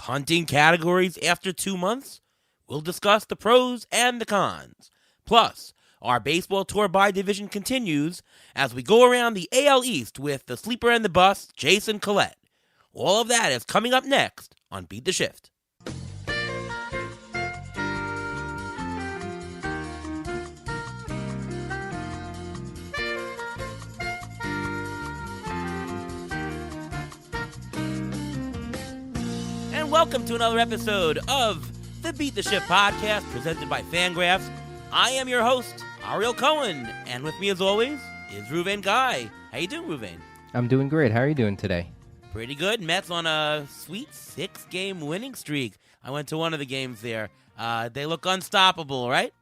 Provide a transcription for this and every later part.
punting categories after 2 months? We'll discuss the pros and the cons. Plus, our baseball tour by division continues as we go around the AL East with the sleeper and the bust, Jason Collette. All of that is coming up next on Beat the Shift. And welcome to another episode of the Beat the Shift podcast presented by Fangraphs. I am your host, Ariel Cohen, and with me as always is Ruvain Guy. How you doing, Ruvain? I'm doing great. How are you doing today? Pretty good. Mets on a sweet 6-game winning streak. I went to one of the games there. They look unstoppable, right?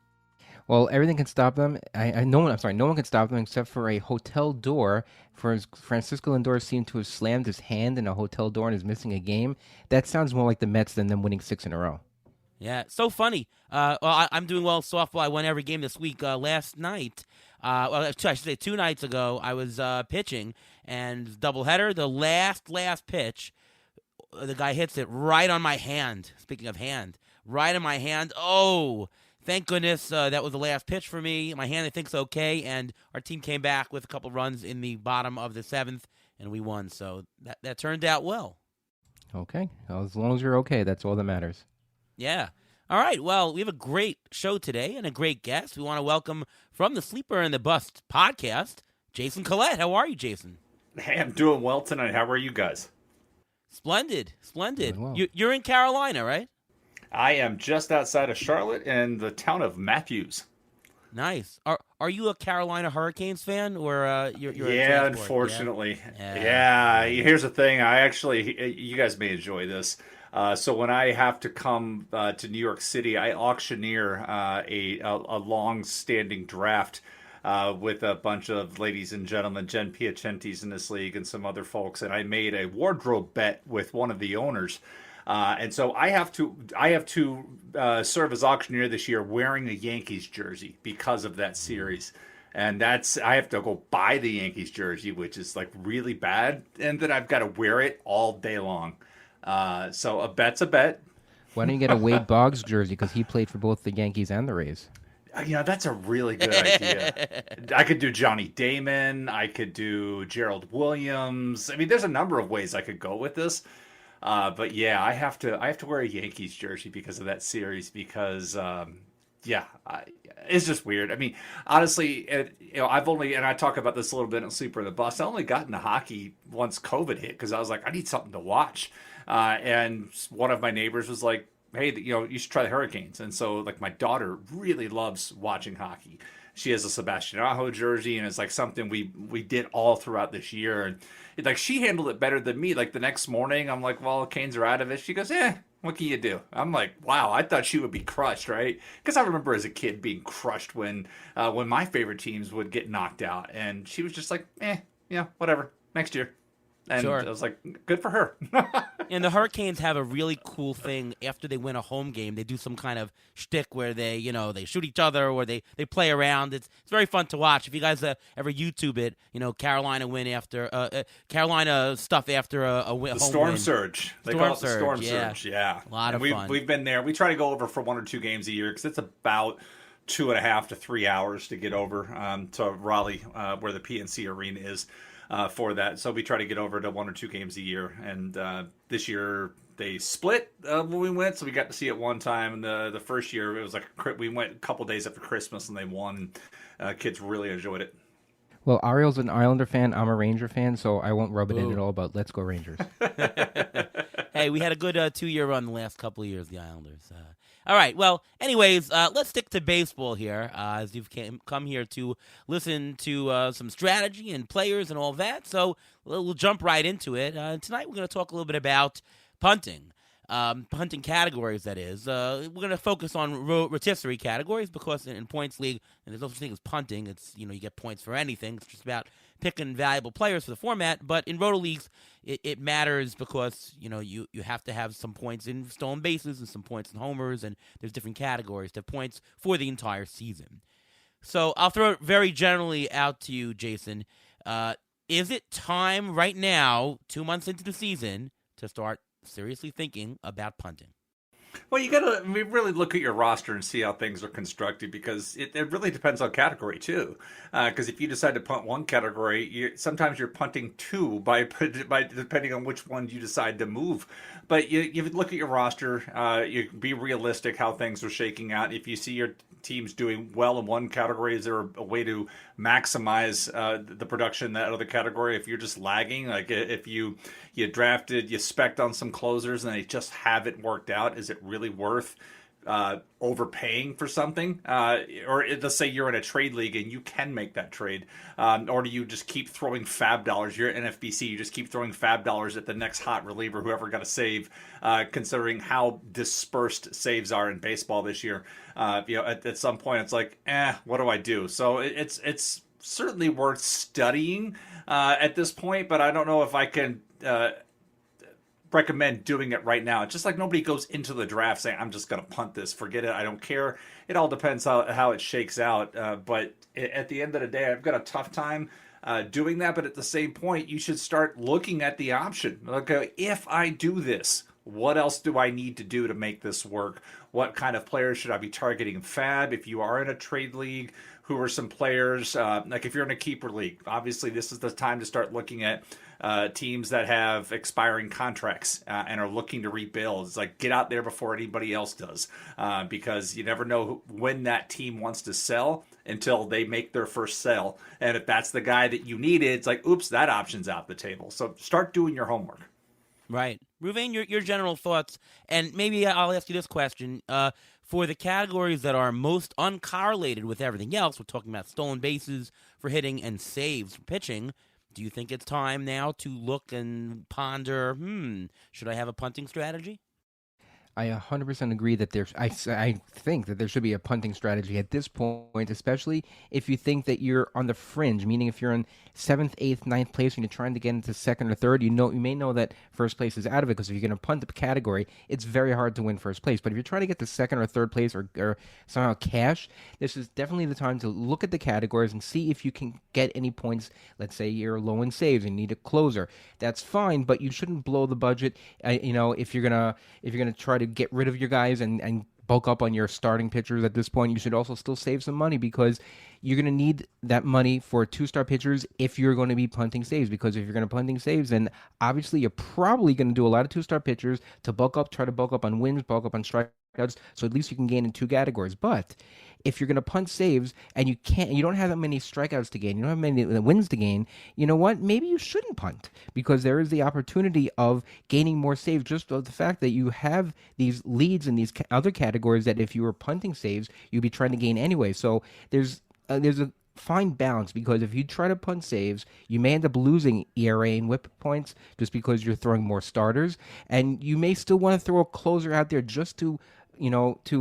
Well, everything can stop them. No one can stop them except for a hotel door. Francisco Lindor seemed to have slammed his hand in a hotel door and is missing a game. That sounds more like the Mets than them winning 6 in a row. Yeah, so funny. I'm doing well in softball. I won every game this week. Last night, I should say 2 nights ago, I was pitching, and doubleheader, the last pitch, the guy hits it right on my hand. Speaking of hand, right on my hand. Oh, thank goodness that was the last pitch for me. My hand, I think, is okay, and our team came back with a couple runs in the bottom of the 7th, and we won. So that turned out well. Okay. Well, as long as you're okay, that's all that matters. Yeah. All right. Well, we have a great show today and a great guest. We want to welcome from the Sleeper and the Bust podcast, Jason Collette. How are you, Jason? Hey, I'm doing well tonight. How are you guys? Splendid. Well. You're in Carolina, right? I am just outside of Charlotte in the town of Matthews. Nice. Are you a Carolina Hurricanes fan, or you're yeah, a unfortunately. Yeah. Yeah. Here's the thing. You guys may enjoy this. So when I have to come to New York City, I auctioneer a long-standing draft with a bunch of ladies and gentlemen, Jen Piacenti's in this league and some other folks, and I made a wardrobe bet with one of the owners. And so I have to serve as auctioneer this year wearing a Yankees jersey because of that series. And I have to go buy the Yankees jersey, which is like really bad. And then I've got to wear it all day long. So a bet's a bet. Why don't you get a Wade Boggs jersey? Because he played for both the Yankees and the Rays. That's a really good idea. I could do Johnny Damon. I could do Gerald Williams. I mean, there's a number of ways I could go with this. But yeah, I have to wear a Yankees jersey because of that series because, it's just weird. I mean, honestly, I've only, and I talk about this a little bit in Sleeper in the Bus, I only got into hockey once COVID hit because I was like, I need something to watch. And one of my neighbors was like, hey, you should try the Hurricanes. And so like my daughter really loves watching hockey. She has a Sebastian Aho jersey, and it's like something we did all throughout this year. And like she handled it better than me. Like the next morning, I'm like, well, the Canes are out of it. She goes, what can you do? I'm like, wow, I thought she would be crushed, right? Because I remember as a kid being crushed when my favorite teams would get knocked out. And she was just like, whatever, next year. And Sure. I was like, good for her. And the Hurricanes have a really cool thing. After they win a home game, they do some kind of shtick where they shoot each other or they play around. It's very fun to watch. If you guys ever YouTube it, Carolina win after Carolina stuff after a win. The Storm Surge. They call it the Storm yeah. Surge. Yeah. A lot of fun. We've been there. We try to go over for 1 or 2 games a year because it's about 2.5 to 3 hours to get over to Raleigh, where the PNC Arena is. For that, so we try to get over to 1 or 2 games a year, and this year they split when we went, so we got to see it one time. And the first year it was like we went a couple days after Christmas, and they won. Kids really enjoyed it. Well, Ariel's an Islander fan. I'm a Ranger fan, so I won't rub it in at all. But let's go Rangers. Hey, we had a good 2-year run the last couple of years, the Islanders. All right. Well, anyways, let's stick to baseball here, as you've come here to listen to some strategy and players and all that. So we'll jump right into it. Tonight we're going to talk a little bit about punting. Punting categories, that is. We're going to focus on rotisserie categories because in points league, and there's no such thing as punting. It's, you get points for anything. It's just about picking valuable players for the format. But in roto leagues, it matters because, you have to have some points in stolen bases and some points in homers, and there's different categories to points for the entire season. So I'll throw it very generally out to you, Jason. Is it time right now, 2 months into the season, to start seriously thinking about punting? Well, you got to really look at your roster and see how things are constructed, because it really depends on category too. Because if you decide to punt one category, sometimes you're punting two by depending on which one you decide to move. But you look at your roster, you be realistic how things are shaking out. If you see your team's doing well in one category, is there a way to maximize the production in that other category? If you're just lagging, like if you spec'd on some closers and they just haven't worked out, is it really worth overpaying for something? Or let's say you're in a trade league and you can make that trade, or do you just keep throwing fab dollars? You're at NFBC, you just keep throwing fab dollars at the next hot reliever, whoever got a save, considering how dispersed saves are in baseball this year. At some point it's like, what do I do? So it's certainly worth studying at this point, but I don't know if I can recommend doing it right now. It's just like nobody goes into the draft saying, I'm just going to punt this, forget it, I don't care. It all depends how it shakes out. But at the end of the day, I've got a tough time doing that. But at the same point, you should start looking at the option. Like, if I do this, what else do I need to do to make this work? What kind of players should I be targeting in Fab? If you are in a trade league, who are some players? Like if you're in a keeper league, obviously this is the time to start looking at teams that have expiring contracts and are looking to rebuild. It's like, get out there before anybody else does, because you never know when that team wants to sell until they make their first sell. And if that's the guy that you needed, it's like, oops, that option's out the table. So start doing your homework. Right. Ruvain, your general thoughts, and maybe I'll ask you this question. For the categories that are most uncorrelated with everything else, we're talking about stolen bases for hitting and saves for pitching. Do you think it's time now to look and ponder, should I have a punting strategy? I 100% agree that I think that there should be a punting strategy at this point, especially if you think that you're on the fringe, meaning if you're in 7th, 8th, 9th place and you're trying to get into 2nd or 3rd, you may know that first place is out of it, because if you're going to punt the category, it's very hard to win first place. But if you're trying to get to 2nd or 3rd place or somehow cash, this is definitely the time to look at the categories and see if you can get any points. Let's say you're low in saves and need a closer. That's fine, but you shouldn't blow the budget. If you're gonna try to get rid of your guys and bulk up on your starting pitchers at this point, you should also still save some money, because you're going to need that money for 2-star pitchers if you're going to be punting saves. Because if you're going to punting saves, then obviously you're probably going to do a lot of 2-star pitchers to try to bulk up on wins, bulk up on strikeouts, so at least you can gain in 2 categories. But if you're going to punt saves and you don't have that many strikeouts to gain, you don't have many wins to gain, you know what? Maybe you shouldn't punt, because there is the opportunity of gaining more saves, just of the fact that you have these leads in these other categories that if you were punting saves, you'd be trying to gain anyway. So there's a fine balance, because if you try to punt saves, you may end up losing ERA and whip points just because you're throwing more starters, and you may still want to throw a closer out there just to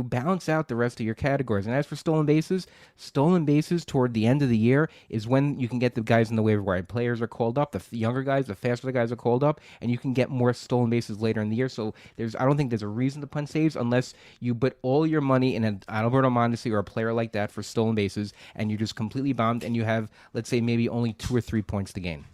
balance out the rest of your categories. And as for stolen bases toward the end of the year is when you can get the guys in the waiver wire. Players are called up, the younger guys, the faster the guys are called up, and you can get more stolen bases later in the year. So I don't think there's a reason to punt saves unless you put all your money in an Alberto Mondesi or a player like that for stolen bases, and you just completely bombed, and you have, let's say, maybe only 2 or 3 points to gain.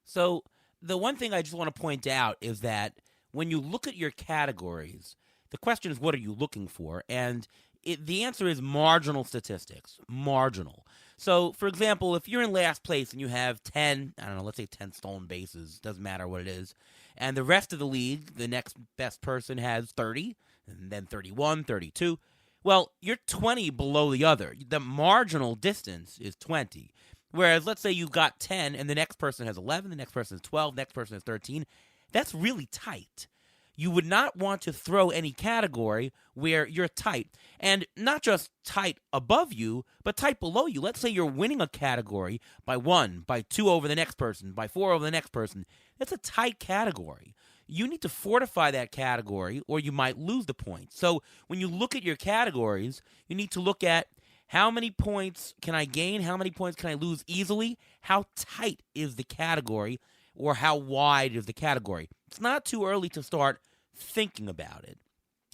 So the one thing I just want to point out is that when you look at your categories, the question is, what are you looking for? And the answer is marginal statistics. Marginal. So, for example, if you're in last place and you have 10, let's say 10 stolen bases, doesn't matter what it is, and the rest of the league, the next best person has 30, and then 31, 32, well, you're 20 below the other. The marginal distance is 20. Whereas, let's say you've got 10, and the next person has 11, the next person has 12, the next person has 13. That's really tight. You would not want to throw any category where you're tight. And not just tight above you, but tight below you. Let's say you're winning a category by 1, by 2 over the next person, by 4 over the next person. That's a tight category. You need to fortify that category or you might lose the point. So when you look at your categories, you need to look at how many points can I gain, how many points can I lose easily, how tight is the category, or how wide is the category. It's not too early to start thinking about it.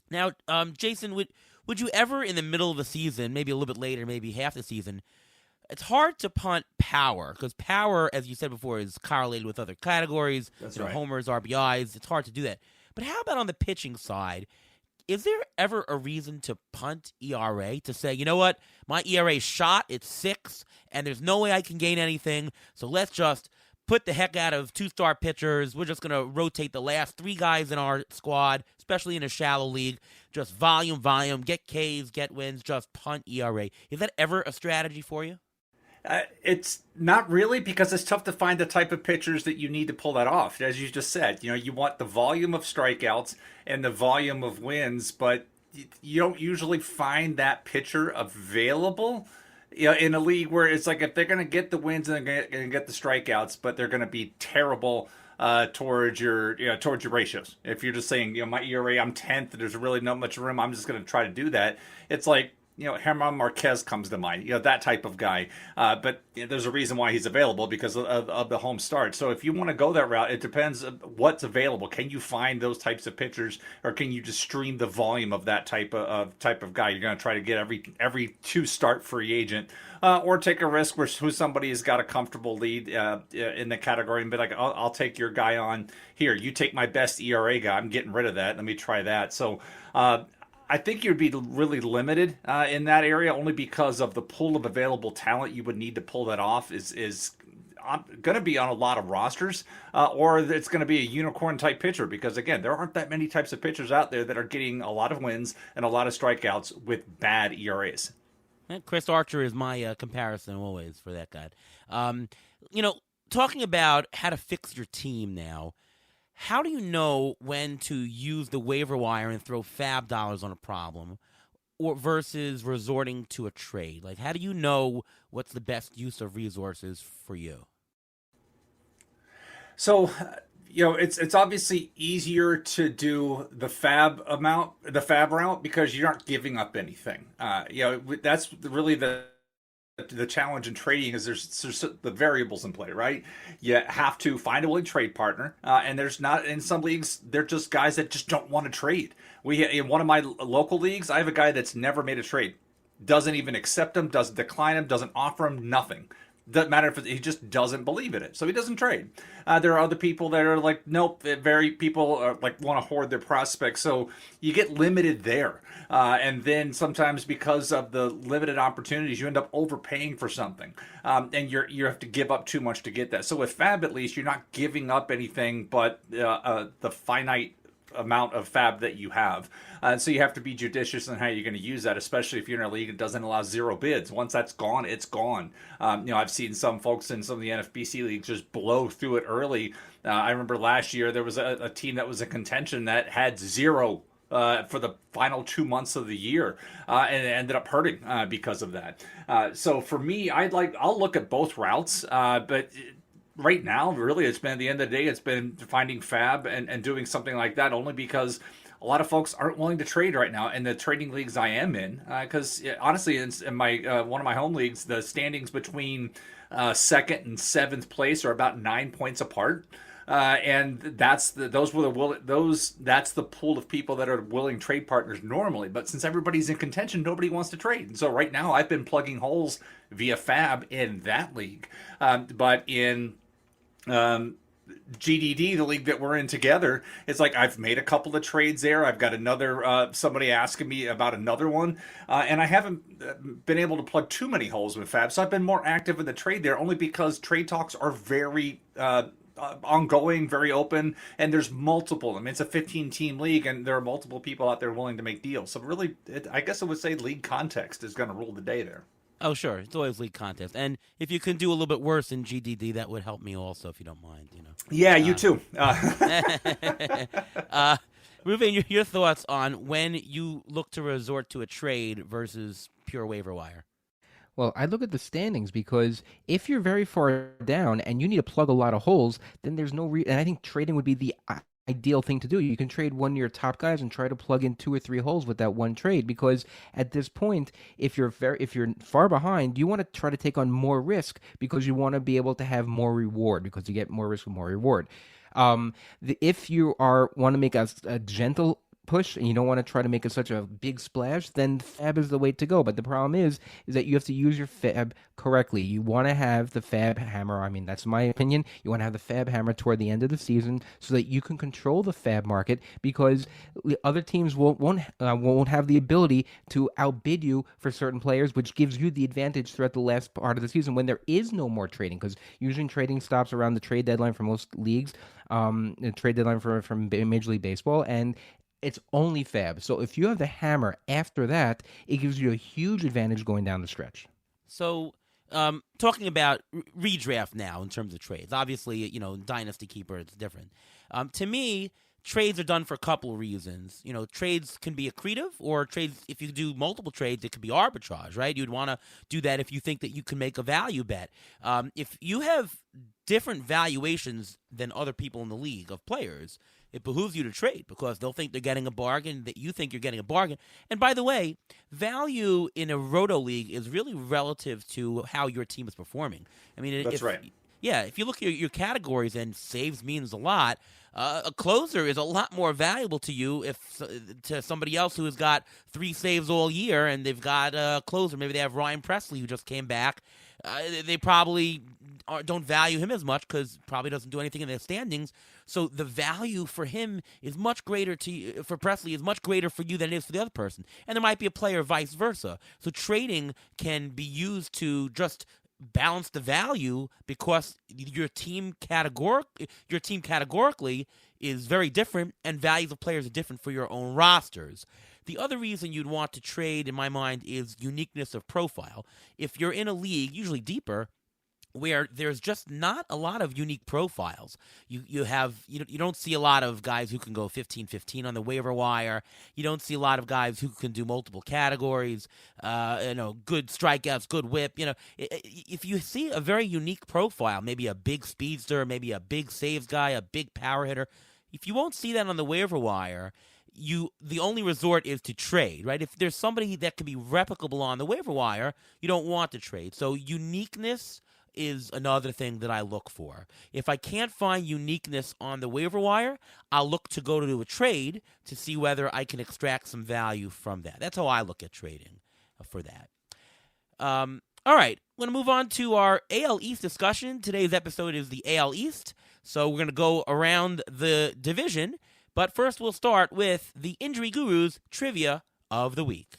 Now, Jason, would you ever in the middle of the season, maybe a little bit later, maybe half the season, it's hard to punt power, because power, as you said before, is correlated with other categories. That's right. Homers, RBIs. It's hard to do that. But how about on the pitching side? Is there ever a reason to punt ERA, to say, you know what, my ERA shot, it's 6, and there's no way I can gain anything, so let's just put the heck out of 2-star pitchers. We're just going to rotate the last 3 guys in our squad, especially in a shallow league. Just volume, get Ks, get wins, just punt ERA. Is that ever a strategy for you? It's not really, because it's tough to find the type of pitchers that you need to pull that off. As you just said, you want the volume of strikeouts and the volume of wins, but you don't usually find that pitcher available. In a league where it's like, if they're going to get the wins and they're going to get the strikeouts, but they're going to be terrible towards your ratios. If you're just saying, my ERA, I'm 10th, there's really not much room, I'm just going to try to do that. It's like, Herman Marquez comes to mind, that type of guy. But there's a reason why he's available, because of the home start. So if you want to go that route, it depends what's available. Can you find those types of pitchers, or can you just stream the volume of that type of guy? You're going to try to get every 2-start free agent, or take a risk where somebody has got a comfortable lead in the category and be like, I'll take your guy on here. You take my best ERA guy. I'm getting rid of that. Let me try that. So I think you'd be really limited in that area, only because of the pool of available talent you would need to pull that off is going to be on a lot of rosters, or it's going to be a unicorn type pitcher, because again, there aren't that many types of pitchers out there that are getting a lot of wins and a lot of strikeouts with bad ERAs. And Chris Archer is my comparison always for that guy. Talking about how to fix your team now, how do you know when to use the waiver wire and throw fab dollars on a problem, or versus resorting to a trade? Like, how do you know what's the best use of resources for you? So, it's obviously easier to do the fab route, because you're not giving up anything. That's really the challenge in trading, is there's the variables in play, right? You have to find a willing trade partner, and there's not, in some leagues, they're just guys that just don't want to trade. In one of my local leagues, I have a guy that's never made a trade, doesn't even accept them, doesn't decline them, doesn't offer them, nothing. Doesn't matter if he just doesn't believe in it, so he doesn't trade. There are other people that are like, nope. People are like, want to hoard their prospects, so you get limited there. And then sometimes, because of the limited opportunities, you end up overpaying for something, and you have to give up too much to get that. So with Fab, at least, you're not giving up anything but the finite amount of fab that you have. So you have to be judicious in how you're going to use that, especially if you're in a league that doesn't allow 0 bids. Once that's gone, it's gone. I've seen some folks in some of the NFBC leagues just blow through it early. I remember last year there was a team that was in contention that had 0 for the final 2 months of the year, and it ended up hurting because of that. So for me, I'll look at both routes, but right now, really, it's been, at the end of the day, it's been finding fab and doing something like that, only because a lot of folks aren't willing to trade right now in the trading leagues I am in. Because honestly, in my one of my home leagues, the standings between 2nd and 7th place are about 9 points apart. And that's the pool of people that are willing trade partners normally. But since everybody's in contention, nobody wants to trade. And so right now, I've been plugging holes via fab in that league. But in GDD, the league that we're in together, it's like I've made a couple of trades there. I've got another somebody asking me about another one, and I haven't been able to plug too many holes with fab. So I've been more active in the trade there, only because trade talks are very ongoing, very open, and there's multiple. I mean, it's a 15-team league, and there are multiple people out there willing to make deals. So really, I guess I would say league context is going to rule the day there. Oh, sure. It's always league contest. And if you can do a little bit worse in GDD, that would help me also, if you don't mind. Yeah, you too. Ruben, your thoughts on when you look to resort to a trade versus pure waiver wire? Well, I look at the standings, because if you're very far down and you need to plug a lot of holes, then there's no reason. And I think trading would be the ideal thing to do. You can trade one of your top guys and try to plug in 2 or 3 holes with that one trade, because at this point, if you're far behind, you want to try to take on more risk, because you want to be able to have more reward, because you get more risk with more reward. If you want to make a gentle push and you don't want to try to make such a big splash, then fab is the way to go. But the problem is that you have to use your fab correctly. You want to have the fab hammer. I mean, that's my opinion. You want to have the fab hammer toward the end of the season so that you can control the fab market, because other teams won't have the ability to outbid you for certain players, which gives you the advantage throughout the last part of the season when there is no more trading, because usually trading stops around the trade deadline for most leagues, the trade deadline from Major League Baseball, and it's only fab. So if you have the hammer after that, it gives you a huge advantage going down the stretch. So, talking about redraft now in terms of trades, obviously, Dynasty Keeper, it's different. To me, trades are done for a couple of reasons. Trades can be accretive, or trades, if you do multiple trades, it could be arbitrage, right? You'd want to do that if you think that you can make a value bet. If you have different valuations than other people in the league of players, it behooves you to trade, because they'll think they're getting a bargain, that you think you're getting a bargain. And by the way, value in a roto league is really relative to how your team is performing. I mean, that's right. Yeah, if you look at your categories, and saves means a lot, a closer is a lot more valuable to you to somebody else who has got 3 saves all year, and they've got a closer. Maybe they have Ryan Presley, who just came back. They probably don't value him as much because probably doesn't do anything in their standings. So the value for him is much greater for Presley is much greater for you than it is for the other person. And there might be a player vice versa. So trading can be used to just balance the value, because your team categorically is very different, and values of players are different for your own rosters. The other reason you'd want to trade, in my mind, is uniqueness of profile. If you're in a league, usually deeper, where there's just not a lot of unique profiles. You don't see a lot of guys who can go 15-15 on the waiver wire. You don't see a lot of guys who can do multiple categories. Good strikeouts, good whip. If you see a very unique profile, maybe a big speedster, maybe a big saves guy, a big power hitter, if you won't see that on the waiver wire, the only resort is to trade, right? If there's somebody that can be replicable on the waiver wire, you don't want to trade. So uniqueness is another thing that I look for. If I can't find uniqueness on the waiver wire, I'll look to go to a trade to see whether I can extract some value from that. That's how I look at trading for that. All right, we're going to move on to our AL East discussion. Today's episode is the AL East, so we're going to go around the division. But first, we'll start with the Injury Guru's Trivia of the Week.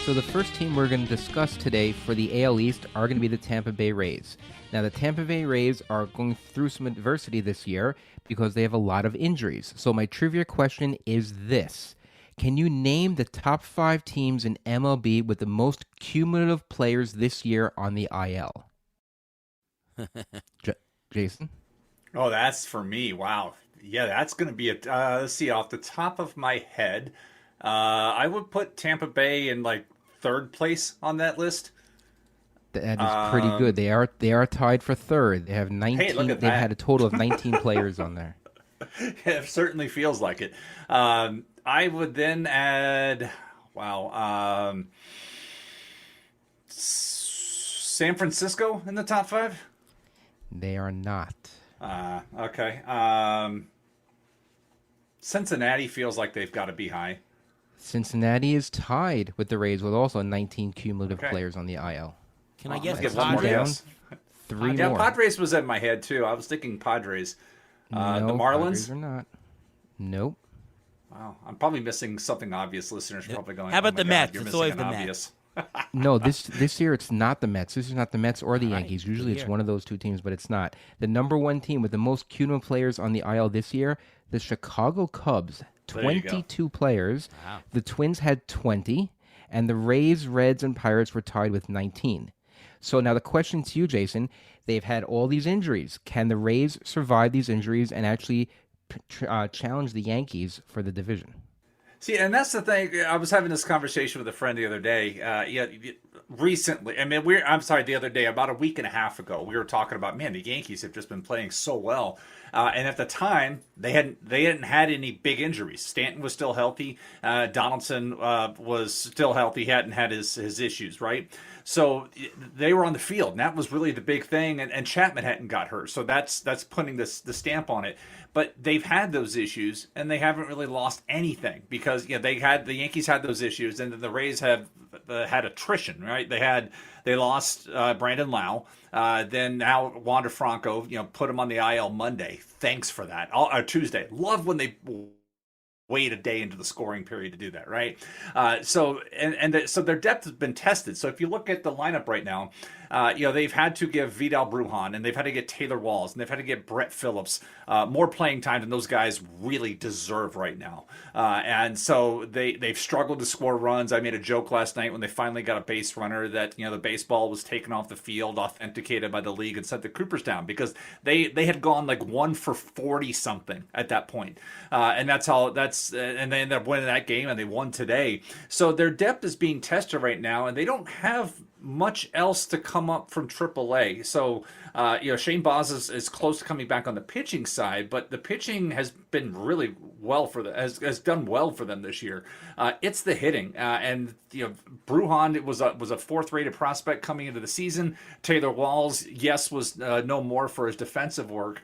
So the first team we're going to discuss today for the AL East are going to be the Tampa Bay Rays. Now, the Tampa Bay Rays are going through some adversity this year because they have a lot of injuries. So my trivia question is this. Can you name the top 5 teams in MLB with the most cumulative players this year on the IL? Jason? Oh, that's for me. Wow. Yeah, that's going to be let's see, off the top of my head, I would put Tampa Bay in like 3rd place on that list. That is pretty good. They are tied for 3rd. They have 19. Hey, look at they've that. had a total of 19 players on there. It certainly feels like it. I would then add, San Francisco in the top 5? They are not. Okay. Cincinnati feels like they've got to be high. Cincinnati is tied with the Rays with also 19 cumulative Okay. players on the IL. Can I guess Let's the get one more Padres? guess. 3 Yeah, more. Padres was in my head too. I was thinking Padres. No, The Marlins? Padres are not. Nope. Wow, I'm probably missing something obvious. Listeners are probably going, How about "Oh my the God, Mets? You're It's missing always an the Mets." obvious. No, this year it's not the Mets. This is not the Mets or the All right, Yankees. good Usually to it's hear. one of those 2 teams, but it's not. The number 1 team with the most cumulative players on the IL this year, the Chicago Cubs, There you go. 22 players. Wow. The Twins had 20, and the Rays, Reds, and Pirates were tied with 19. So now the question to you, Jason, they've had all these injuries. Can the Rays survive these injuries and actually challenge the Yankees for the division? See, and that's the thing. I was having this conversation with a friend the other day. Recently. I mean, the other day, about a week and a half ago, we were talking about, man, the Yankees have just been playing so well. And at the time, they hadn't had any big injuries. Stanton was still healthy. Donaldson was still healthy. He hadn't had his issues, right? So they were on the field, and that was really the big thing. And Chapman hadn't got hurt, so that's putting the stamp on it. But they've had those issues, and they haven't really lost anything because the Yankees had those issues, and the Rays have had attrition, right? They lost Brandon Lau, then now Wander Franco, put him on the IL Monday. Thanks for that. Tuesday. Love when they wait a day into the scoring period to do that, right? So their depth has been tested. So if you look at the lineup right now, they've had to give Vidal Brujan, and they've had to get Taylor Walls, and they've had to get Brett Phillips more playing time than those guys really deserve right now. And so they've struggled to score runs. I made a joke last night when they finally got a base runner that the baseball was taken off the field, authenticated by the league, and sent the Coopers down because they had gone like 1 for 40 something at that point. And and they ended up winning that game, and they won today. So their depth is being tested right now, and they don't have much else to come up from AAA. So, Shane Baz is close to coming back on the pitching side, but the pitching has been really well has done well for them this year. It's the hitting, and Brujan was a fourth-rated prospect coming into the season. Taylor Walls, yes, was no more for his defensive work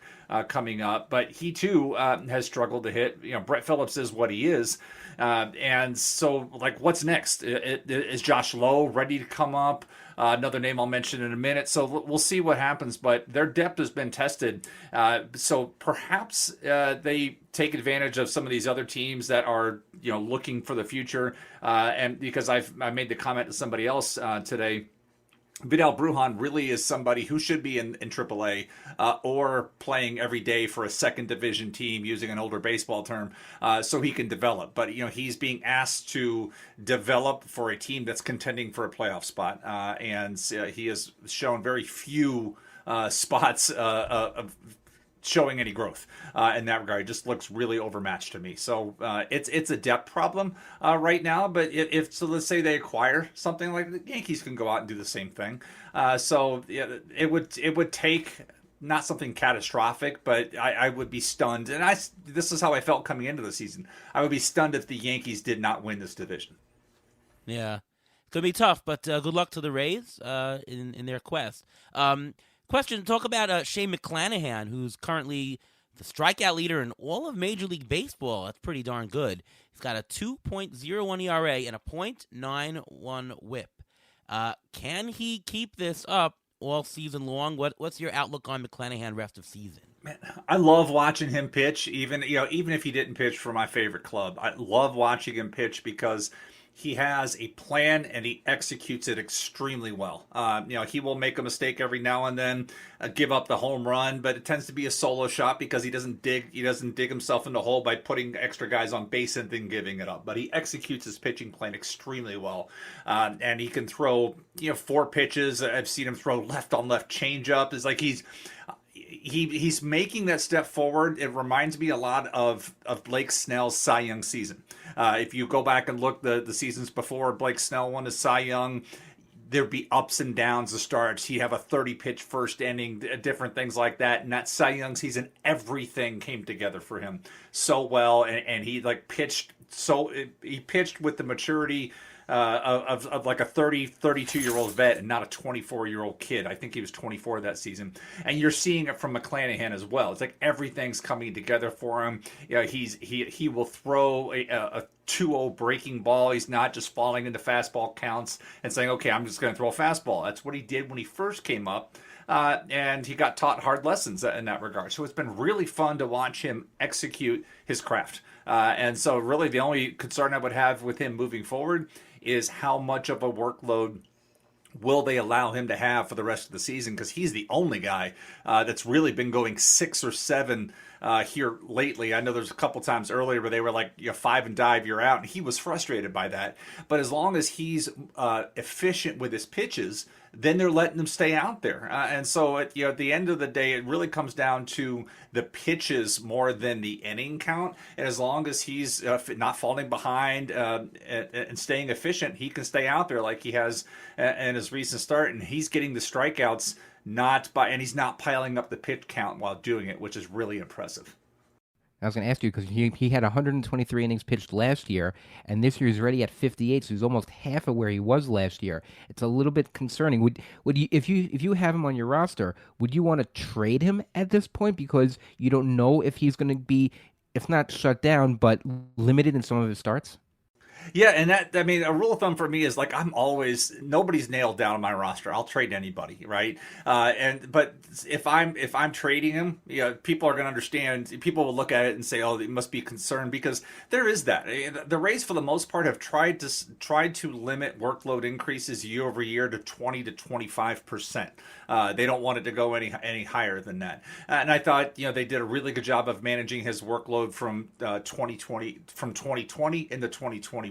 coming up, but he too has struggled to hit. Brett Phillips is what he is. And so, what's next? Is Josh Lowe ready to come up? Another name I'll mention in a minute. So we'll see what happens, but their depth has been tested. So perhaps they take advantage of some of these other teams that are, looking for the future. And because I made the comment to somebody else today, Vidal Brujan really is somebody who should be in AAA or playing every day for a second division team, using an older baseball term, so he can develop. But he's being asked to develop for a team that's contending for a playoff spot, and he has shown very few spots of showing any growth in that regard. It just looks really overmatched to me. So it's a depth problem right now. But if let's say they acquire something like the Yankees, can go out and do the same thing. So it would take not something catastrophic, but I would be stunned. And this is how I felt coming into the season. I would be stunned if the Yankees did not win this division. Yeah, it's gonna be tough. But good luck to the Rays in their quest. Question, talk about Shane McClanahan, who's currently the strikeout leader in all of Major League Baseball. That's pretty darn good. He's got a 2.01 ERA and a .91 whip. Can he keep this up all season long? What's your outlook on McClanahan rest of season? Man, I love watching him pitch, even if he didn't pitch for my favorite club. I love watching him pitch because he has a plan and he executes it extremely well. He will make a mistake every now and then, give up the home run, but it tends to be a solo shot because he doesn't dig himself in the hole by putting extra guys on base and then giving it up. But he executes his pitching plan extremely well, and he can throw 4 pitches. I've seen him throw left on left changeup. It's like he's making that step forward. It reminds me a lot of Blake Snell's Cy Young season. If you go back and look the seasons before Blake Snell won his Cy Young, there'd be ups and downs of starts. He'd have a 30-pitch first inning, different things like that. And that Cy Young season, everything came together for him so well, and he pitched with the maturity of like a 32-year-old vet and not a 24-year-old kid. I think he was 24 that season. And you're seeing it from McClanahan as well. It's like everything's coming together for him. He will throw a 2-0 breaking ball. He's not just falling into fastball counts and saying, okay, I'm just going to throw a fastball. That's what he did when he first came up. And he got taught hard lessons in that regard. So it's been really fun to watch him execute his craft. And so really the only concern I would have with him moving forward is how much of a workload will they allow him to have for the rest of the season, because he's the only guy that's really been going 6 or 7 here lately. I know there's a couple times earlier where they were like, 5 and dive, you're out, and he was frustrated by that. But as long as he's efficient with his pitches, then they're letting him stay out there. And so at the end of the day, it really comes down to the pitches more than the inning count. And as long as he's not falling behind and staying efficient, he can stay out there like he has in his recent start. And he's getting the strikeouts and he's not piling up the pitch count while doing it, which is really impressive. I was going to ask you because he had 123 innings pitched last year, and this year he's already at 58, so he's almost half of where he was last year. It's a little bit concerning. Would you if you have him on your roster, would you want to trade him at this point because you don't know if he's going to be, if not shut down, but limited in some of his starts? Yeah, and a rule of thumb for me is like nobody's nailed down on my roster. I'll trade anybody, right? But if I'm trading him, people are going to understand. People will look at it and say, "Oh, they must be concerned," because there is that. The Rays, for the most part, have tried to limit workload increases year over year to 20 to 25%. They don't want it to go any higher than that. And I thought, they did a really good job of managing his workload from 2020 into 2021.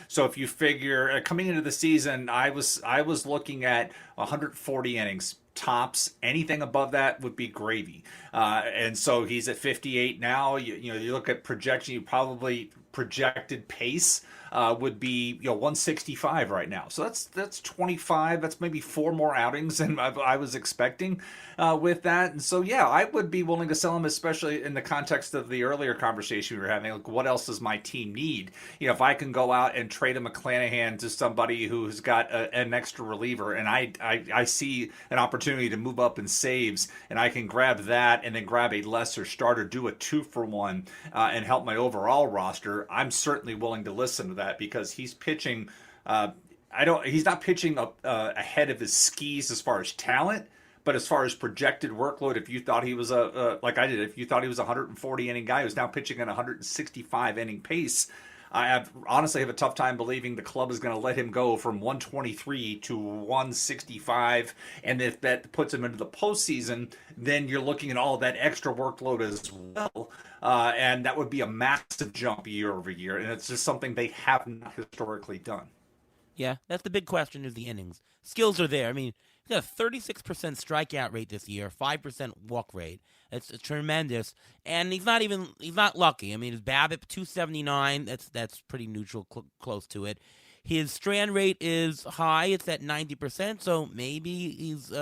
So if you figure coming into the season, I was looking at 140 innings tops. Anything above that would be gravy. And so he's at 58 now. You look at projection, you probably projected pace would be 165 right now. So that's 25. That's maybe 4 more outings than I was expecting with that. And so I would be willing to sell him, especially in the context of the earlier conversation we were having. Like, what else does my team need? If I can go out and trade a McClanahan to somebody who's got an extra reliever, and I see an opportunity to move up in saves, and I can grab that and then grab a lesser starter, do a 2-for-1, and help my overall roster, I'm certainly willing to listen to that because he's pitching. He's not pitching ahead of his skis as far as talent, but as far as projected workload, if you thought he was like I did, if you thought he was a 140 inning guy who's now pitching at 165 inning pace, I honestly have a tough time believing the club is going to let him go from 123 to 165. And if that puts him into the postseason, then you're looking at all that extra workload as well. And that would be a massive jump year over year. And it's just something they have not historically done. Yeah, that's the big question is the innings. Skills are there. I mean, he's got a 36% strikeout rate this year, 5% walk rate. It's tremendous. And he's not lucky. I mean, his BABIP 279, that's pretty neutral, close to it. His strand rate is high. It's at 90%, so maybe he's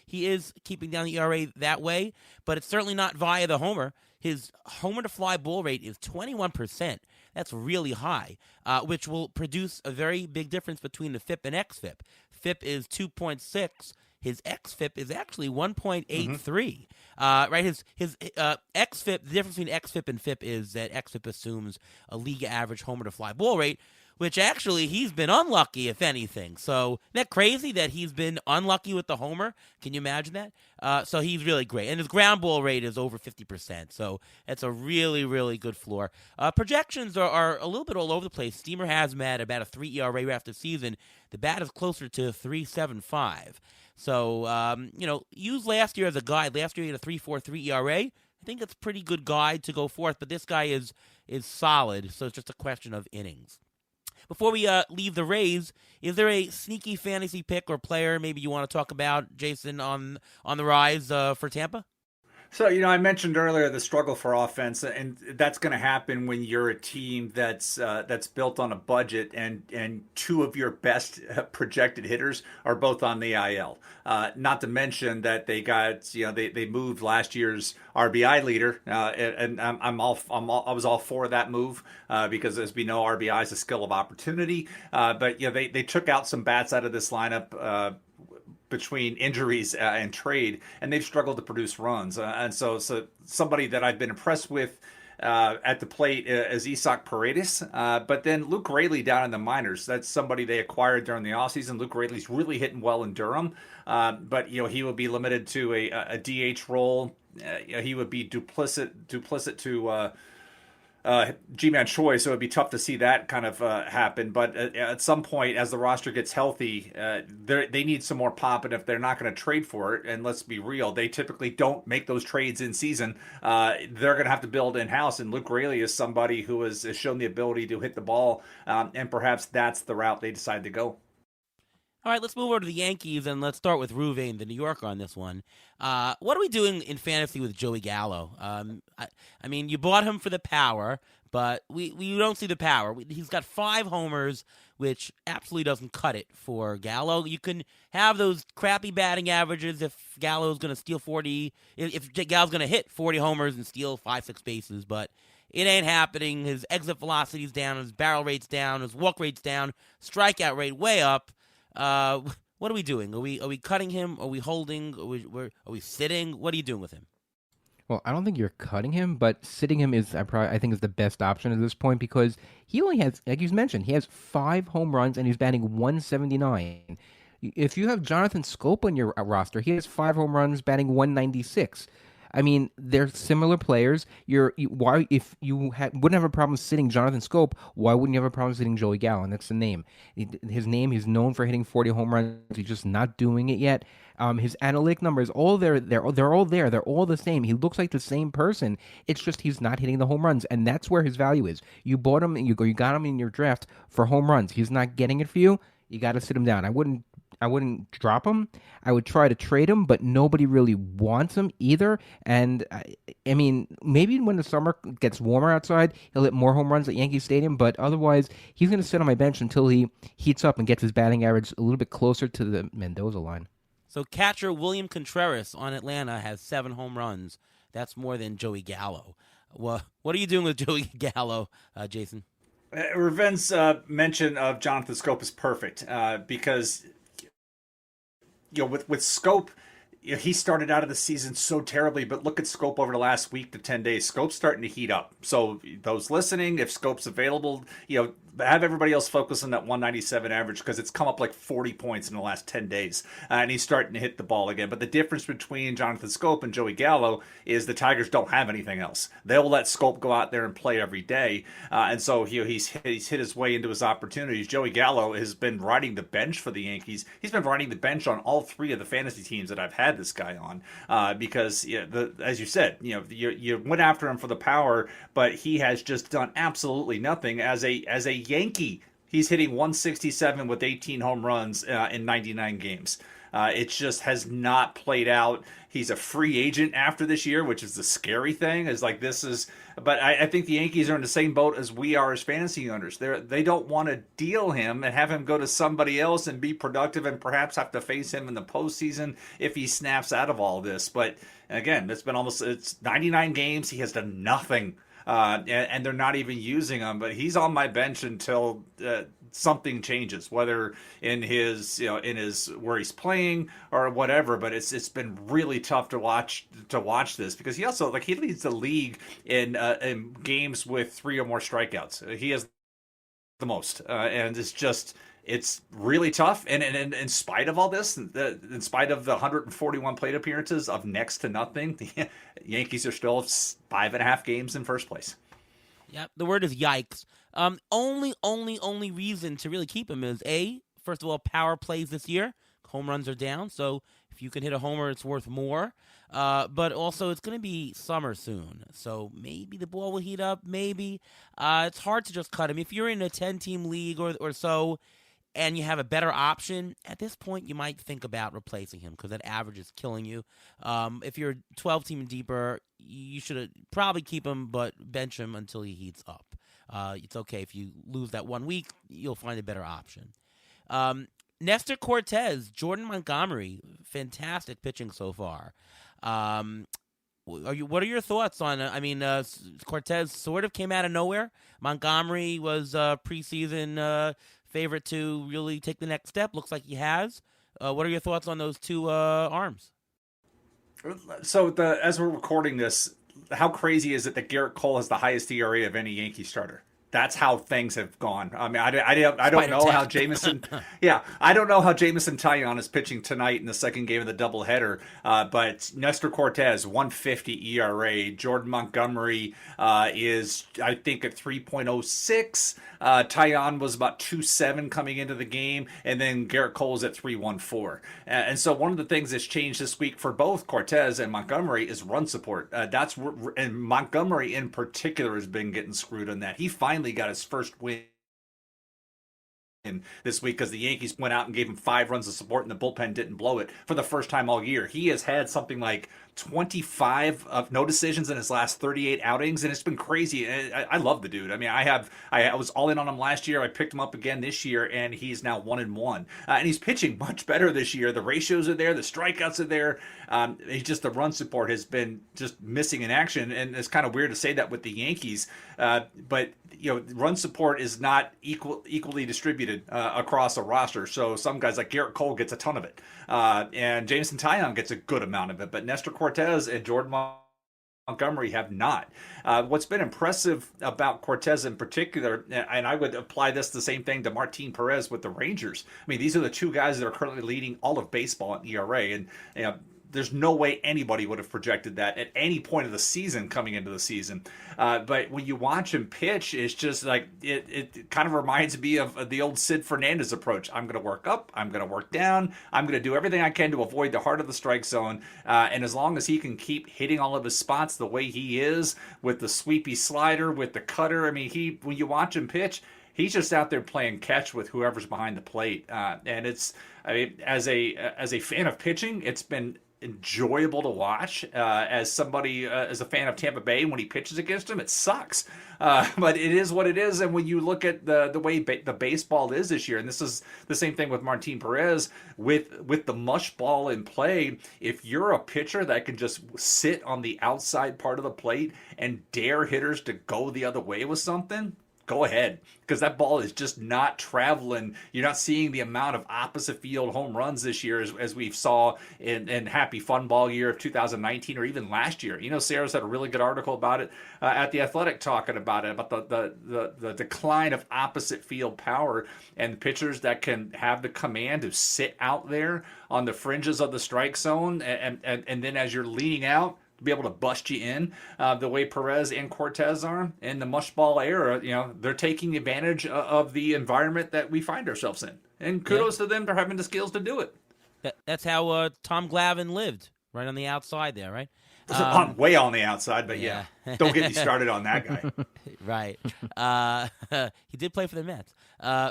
he is keeping down the ERA that way, but it's certainly not via the homer. His homer to fly ball rate is 21%. That's really high, which will produce a very big difference between the FIP and XFIP. FIP is 2.6. His XFIP is actually 1.83. Right? His XFIP, the difference between XFIP and FIP is that XFIP assumes a league average homer to fly ball rate, which actually he's been unlucky, if anything. So, isn't that crazy that he's been unlucky with the homer? Can you imagine that? So he's really great. And his ground ball rate is over 50%. So it's a really, really good floor. Projections are a little bit all over the place. Steamer has him at about a 3 ERA after season. The bat is closer to 3.75. So, use last year as a guide. Last year he had a 3.43 ERA. I think that's a pretty good guide to go forth, but this guy is solid, so it's just a question of innings. Before we leave the Rays, is there a sneaky fantasy pick or player maybe you want to talk about, Jason, on the rise for Tampa? So, I mentioned earlier the struggle for offense, and that's going to happen when you're a team that's built on a budget, and 2 of your best projected hitters are both on the IL. Not to mention that they got, they moved last year's RBI leader, and I was all for that move because, as we know, RBI is a skill of opportunity. But they took out some bats out of this lineup. Between injuries and trade, and they've struggled to produce runs. And so somebody that I've been impressed with at the plate is Isaac Paredes. But then Luke Raley down in the minors, that's somebody they acquired during the offseason. Luke Raley's really hitting well in Durham. But, he will be limited to a DH role. He would be duplicit to G-Man Choi, so it'd be tough to see that kind of happen. But at some point, as the roster gets healthy, they need some more pop, and if they're not going to trade for it, and let's be real, they typically don't make those trades in season, they're going to have to build in-house, and Luke Raley is somebody who has shown the ability to hit the ball, and perhaps that's the route they decide to go. All right, let's move over to the Yankees, and let's start with Ruvain, the New Yorker, on this one. What are we doing in fantasy with Joey Gallo? I mean, you bought him for the power, but we don't see the power. He's got 5 homers, which absolutely doesn't cut it for Gallo. You can have those crappy batting averages if Gallo's going to steal 40, if Gallo's going to hit 40 homers and steal 5-6 bases, but it ain't happening. His exit velocity's down, his barrel rate's down, his walk rate's down, strikeout rate way up. What are we doing? Are we cutting him? Are we holding? Are we sitting? What are you doing with him? Well, I don't think you're cutting him, but sitting him is I think is the best option at this point because he only has, like you mentioned, he has 5 home runs and he's batting 179. If you have Jonathan Scope on your roster, he has 5 home runs, batting 196. I mean, they're similar players. Why, if you wouldn't have a problem sitting Jonathan Scope, why wouldn't you have a problem sitting Joey Gallo? And that's the name. His name, he's known for hitting 40 home runs. He's just not doing it yet. His analytic numbers, all there, they're all there. They're all the same. He looks like the same person. It's just he's not hitting the home runs, and that's where his value is. You bought him, you got him in your draft for home runs. He's not getting it for you. You got to sit him down. I wouldn't drop him. I would try to trade him, but nobody really wants him either. And I mean, maybe when the summer gets warmer outside, he'll hit more home runs at Yankee Stadium. But otherwise, he's going to sit on my bench until he heats up and gets his batting average a little bit closer to the Mendoza line. So catcher William Contreras on Atlanta has 7 home runs. That's more than Joey Gallo. Well, what are you doing with Joey Gallo, Jason? Raven's mention of Jonathan Scope is perfect because with Scope, he started out of the season so terribly, but look at Scope over the last week to 10 days. Scope's starting to heat up. So those listening, if Scope's available, have everybody else focus on that 197 average because it's come up like 40 points in the last 10 days. And he's starting to hit the ball again. But the difference between Jonathan Scope and Joey Gallo is the Tigers don't have anything else. They'll let Scope go out there and play every day. And so he's hit his way into his opportunities. Joey Gallo has been riding the bench for the Yankees. He's been riding the bench on all 3 of the fantasy teams that I've had this guy on because, as you said, you went after him for the power, but he has just done absolutely nothing as a Yankee. He's hitting 167 with 18 home runs in 99 games. It just has not played out. He's a free agent after this year, which is the scary thing. But I think the Yankees are in the same boat as we are as fantasy owners. They don't want to deal him and have him go to somebody else and be productive and perhaps have to face him in the postseason if he snaps out of all this. But again, it's 99 games. He has done nothing. And they're not even using him, but he's on my bench until something changes, whether in his where he's playing or whatever. But it's been really tough to watch this because he also he leads the league in games with 3 or more strikeouts. He has the most, and it's really tough. And in spite of all this, in spite of the 141 plate appearances of next to nothing, the Yankees are still 5.5 games in first place. Yep, the word is yikes. Only reason to really keep him is first of all, power plays this year. Home runs are down, so if you can hit a homer, it's worth more. But also, it's going to be summer soon, so maybe the ball will heat up. Maybe it's hard to just cut him if you're in a 10-team league or so. And you have a better option, at this point, you might think about replacing him because that average is killing you. If you're 12-team and deeper, you should probably keep him, but bench him until he heats up. It's okay. If you lose that 1 week, you'll find a better option. Nestor Cortez, Jordan Montgomery, fantastic pitching so far. What are your thoughts on? Cortez sort of came out of nowhere. Montgomery was preseason favorite to really take the next step. Looks like he has. What are your thoughts on those 2 arms? So as we're recording this, how crazy is it that Garrett Cole has the highest ERA of any Yankee starter? That's how things have gone. I mean, I don't know how Jameson. I don't know how Jameson Taillon is pitching tonight in the second game of the doubleheader. But Nestor Cortez 1.50 ERA. Jordan Montgomery is I think at 3.06. Taillon was about 2.7 coming into the game, and then Garrett Cole is at 3.14. And so one of the things that's changed this week for both Cortez and Montgomery is run support. And Montgomery in particular has been getting screwed on that. He finally got his first win this week because the Yankees went out and gave him 5 runs of support and the bullpen didn't blow it for the first time all year. He has had something like 25 of no decisions in his last 38 outings, and it's been crazy. I love the dude. I mean, I was all in on him last year. I picked him up again this year, and he's now 1-1. And he's pitching much better this year. The ratios are there, the strikeouts are there. He's just the run support has been just missing in action, and it's kind of weird to say that with the Yankees. But run support is not equally distributed across a roster. So some guys like Garrett Cole gets a ton of it, and Jameson Taillon gets a good amount of it. But Nestor Cortez and Jordan Montgomery have not. What's been impressive about Cortez in particular, and I would apply the same thing to Martin Perez with the Rangers. I mean, these are the 2 guys that are currently leading all of baseball in ERA, and there's no way anybody would have projected that at any point of the season coming into the season. But when you watch him pitch, it's just like it kind of reminds me of the old Sid Fernandez approach. I'm going to work up. I'm going to work down. I'm going to do everything I can to avoid the heart of the strike zone. And as long as he can keep hitting all of his spots the way he is, with the sweepy slider, with the cutter, I mean, when you watch him pitch, he's just out there playing catch with whoever's behind the plate. And as a fan of pitching, it's been enjoyable to watch. As a fan of Tampa Bay, when he pitches against him, it sucks. But it is what it is. And when you look at the way the baseball is this year, and this is the same thing with Martin Perez, with the mush ball in play, if you're a pitcher that can just sit on the outside part of the plate and dare hitters to go the other way with something, go ahead, because that ball is just not traveling. You're not seeing the amount of opposite field home runs this year as we saw in Happy Fun Ball year of 2019 or even last year. Sarah's had a really good article about it at The Athletic, talking about the decline of opposite field power and pitchers that can have the command to sit out there on the fringes of the strike zone and then as you're leaning out, be able to bust you in the way Perez and Cortez are. In the mushball era, they're taking advantage of the environment that we find ourselves in. And kudos to them for having the skills to do it. That's how Tom Glavine lived, right on the outside there, right? Way on the outside, but yeah. Don't get me started on that guy. Right. He did play for the Mets.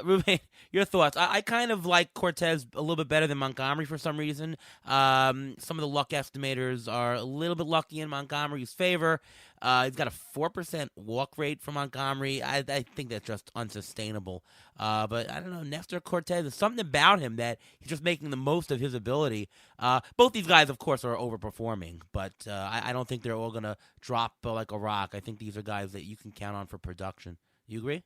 Ruben, your thoughts? I kind of like Cortez a little bit better than Montgomery for some reason. Some of the luck estimators are a little bit lucky in Montgomery's favor. He's got a 4% walk rate for Montgomery. I think that's just unsustainable. But I don't know, Nestor Cortez, there's something about him that he's just making the most of his ability. Both these guys, of course, are overperforming, but I don't think they're all going to drop like a rock. I think these are guys that you can count on for production. You agree?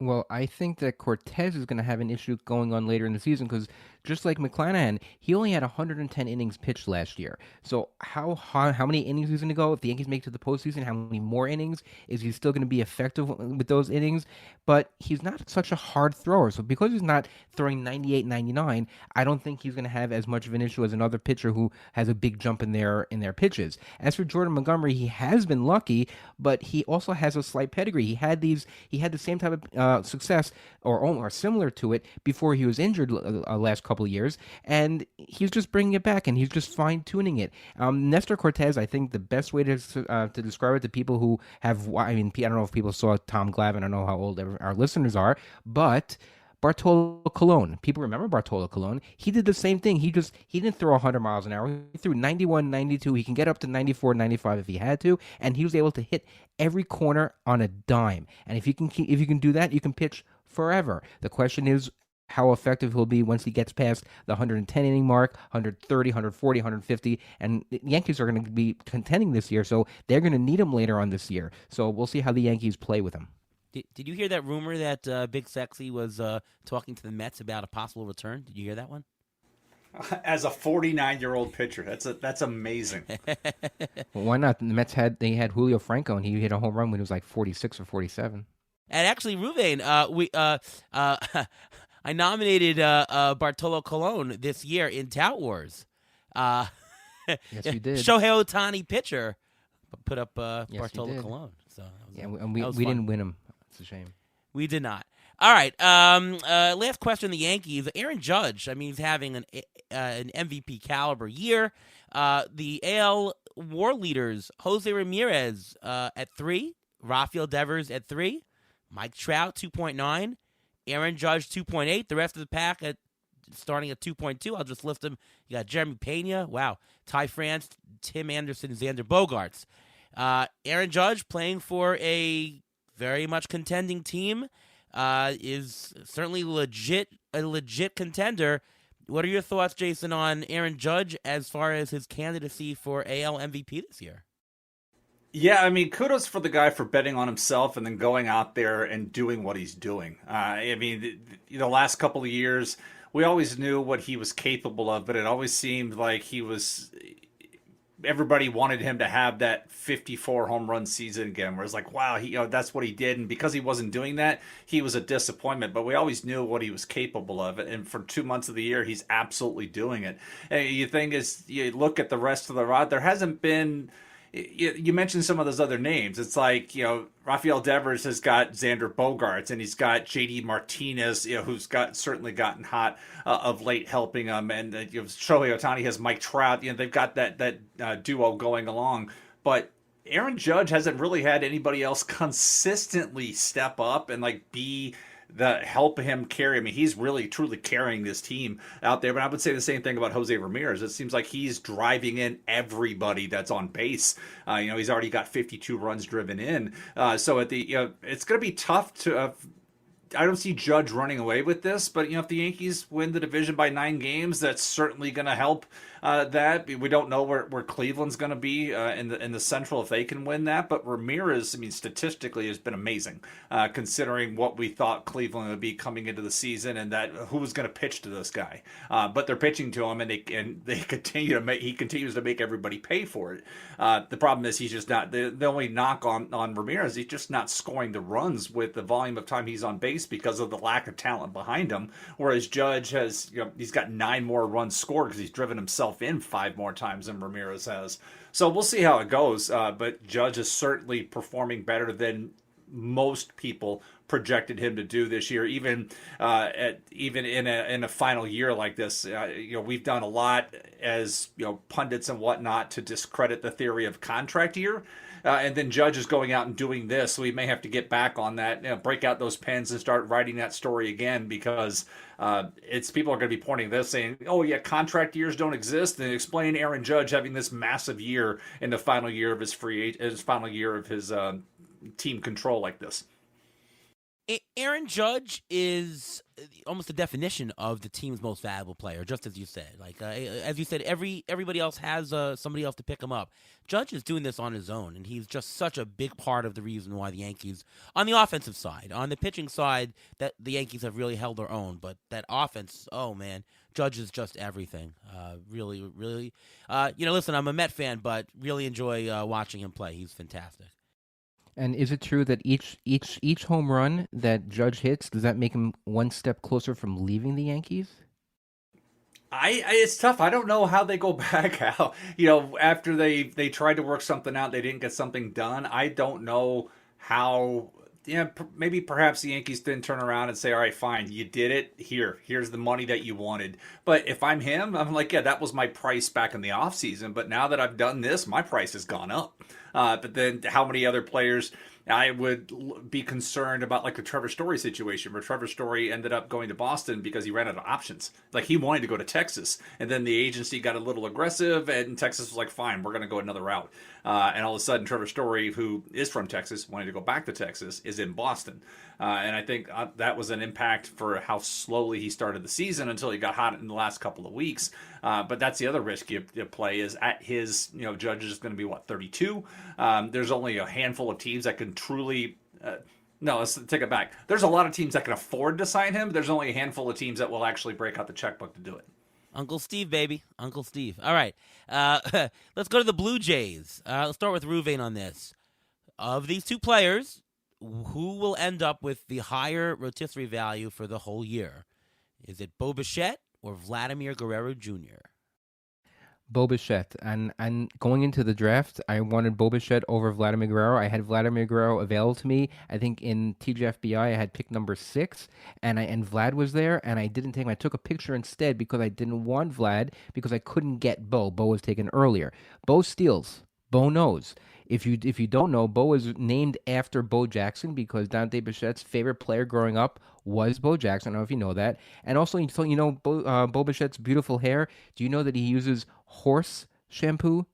Well, I think that Cortez is going to have an issue going on later in the season because just like McClanahan, he only had 110 innings pitched last year. So how many innings he's going to go? If the Yankees make it to the postseason, how many more innings? Is he still going to be effective with those innings? But he's not such a hard thrower. So because he's not throwing 98, 99, I don't think he's going to have as much of an issue as another pitcher who has a big jump in their pitches. As for Jordan Montgomery, he has been lucky, but he also has a slight pedigree. He had the same type of success or similar to it before he was injured last couple of years, and he's just bringing it back and he's just fine-tuning it. Nestor Cortez, I think the best way to describe it to people who have, I don't know if people saw Tom Glavine, I don't know how old our listeners are, but Bartolo Colon. People remember Bartolo Colon. He did the same thing. He didn't throw 100 miles an hour. He threw 91, 92. He can get up to 94, 95 if he had to, and he was able to hit every corner on a dime. And if you can do that, you can pitch forever. The question is how effective he'll be once he gets past the 110 inning mark, 130, 140, 150, and the Yankees are going to be contending this year, so they're going to need him later on this year. So we'll see how the Yankees play with him. Did you hear that rumor that Big Sexy was talking to the Mets about a possible return? Did you hear that one? As a 49-year-old pitcher, that's amazing. Well, why not? The Mets had Julio Franco, and he hit a home run when he was like 46 or 47. And actually, Ruvain, I nominated Bartolo Colon this year in Tout Wars. Yes, you did. Shohei Ohtani pitcher put up yes, Bartolo Colon. So we didn't win him. It's a shame. We did not. All right. Last question: the Yankees. Aaron Judge. I mean, he's having an MVP caliber year. The AL WAR leaders: Jose Ramirez at 3, Rafael Devers at 3, Mike Trout 2.9, Aaron Judge 2.8. The rest of the pack starting at 2.2. I'll just list them. You got Jeremy Pena. Wow. Ty France, Tim Anderson, Xander Bogaerts. Aaron Judge playing for a very much contending team is certainly a legit contender. What are your thoughts, Jason, on Aaron Judge as far as his candidacy for AL MVP this year? Yeah, I mean, kudos for the guy for betting on himself and then going out there and doing what he's doing. I mean, the last couple of years, we always knew what he was capable of, but it always seemed like everybody wanted him to have that 54 home run season again, where it's like, wow, that's what he did. And because he wasn't doing that, he was a disappointment, but we always knew what he was capable of. And for 2 months of the year, he's absolutely doing it. And you look at the rest of the rod, there hasn't been. You mentioned some of those other names. It's like, Rafael Devers has got Xander Bogaerts, and he's got JD Martinez, who's certainly gotten hot of late, helping him. And Shohei Ohtani has Mike Trout. They've got that duo going along. But Aaron Judge hasn't really had anybody else consistently step up and be help him carry. I mean, he's really truly carrying this team out there. But I would say the same thing about Jose Ramirez. It seems like he's driving in everybody that's on base. He's already got 52 runs driven in. So it's going to be tough to. I don't see Judge running away with this, but if the Yankees win the division by 9 games, that's certainly going to help. That we don't know where Cleveland's going to be in the Central if they can win that. But Ramirez, I mean, statistically has been amazing, considering what we thought Cleveland would be coming into the season and that who was going to pitch to this guy. But they're pitching to him, and they continue to make. He continues to make everybody pay for it. The problem is he's just not. The only knock on Ramirez, he's just not scoring the runs with the volume of time he's on base because of the lack of talent behind him. Whereas Judge has, he's got 9 more runs scored because he's driven himself in 5 more times than Ramirez has. So we'll see how it goes. But Judge is certainly performing better than most people projected him to do this year. Even in a final year like this, we've done a lot as pundits and whatnot to discredit the theory of contract year. And then Judge is going out and doing this, so we may have to get back on that, break out those pens and start writing that story again, because people are going to be pointing this saying, oh yeah, contract years don't exist, and explain Aaron Judge having this massive year in the final year of his final year of his team control like this. Aaron Judge is almost the definition of the team's most valuable player, just as you said. As you said, everybody else has somebody else to pick him up. Judge is doing this on his own, and he's just such a big part of the reason why the Yankees, on the offensive side, on the pitching side, that the Yankees have really held their own. But that offense, oh man, Judge is just everything. Really, really. Listen, I'm a Met fan, but really enjoy watching him play. He's fantastic. And is it true that each home run that Judge hits, does that make him one step closer from leaving the Yankees? It's tough. I don't know how they go back out. After they tried to work something out, they didn't get something done. I don't know how. Maybe perhaps the Yankees didn't turn around and say, all right, fine, you did it. Here's the money that you wanted. But if I'm him, I'm like, yeah, that was my price back in the offseason. But now that I've done this, my price has gone up. But then how many other players I would be concerned about, like the Trevor Story situation, where Trevor Story ended up going to Boston because he ran out of options. Like, he wanted to go to Texas, and then the agency got a little aggressive, and Texas was like, fine, we're going to go another route. And all of a sudden, Trevor Story, who is from Texas, wanting to go back to Texas, is in Boston. And I think that was an impact for how slowly he started the season until he got hot in the last couple of weeks. But that's the other risk you play is at his, Judge is going to be, 32? There's only a handful of teams that can truly... No, let's take it back. There's a lot of teams that can afford to sign him. But there's only a handful of teams that will actually break out the checkbook to do it. Uncle Steve, baby. Uncle Steve. All right. Let's go to the Blue Jays. Let's start with Ruvain on this. Of these two players, who will end up with the higher rotisserie value for the whole year? Is it Bo Bichette or Vladimir Guerrero Jr.? Bo Bichette. And going into the draft, I wanted Bo Bichette over Vladimir Guerrero. I had Vladimir Guerrero available to me. I think in TGFBI I had pick number 6, and Vlad was there, and I didn't take him. I took a picture instead because I didn't want Vlad because I couldn't get Bo. Bo was taken earlier. Bo steals. Bo knows. If you don't know, Bo is named after Bo Jackson because Dante Bichette's favorite player growing up was Bo Jackson. I don't know if you know that. And also, Bo Bichette's beautiful hair. Do you know that he uses horse shampoo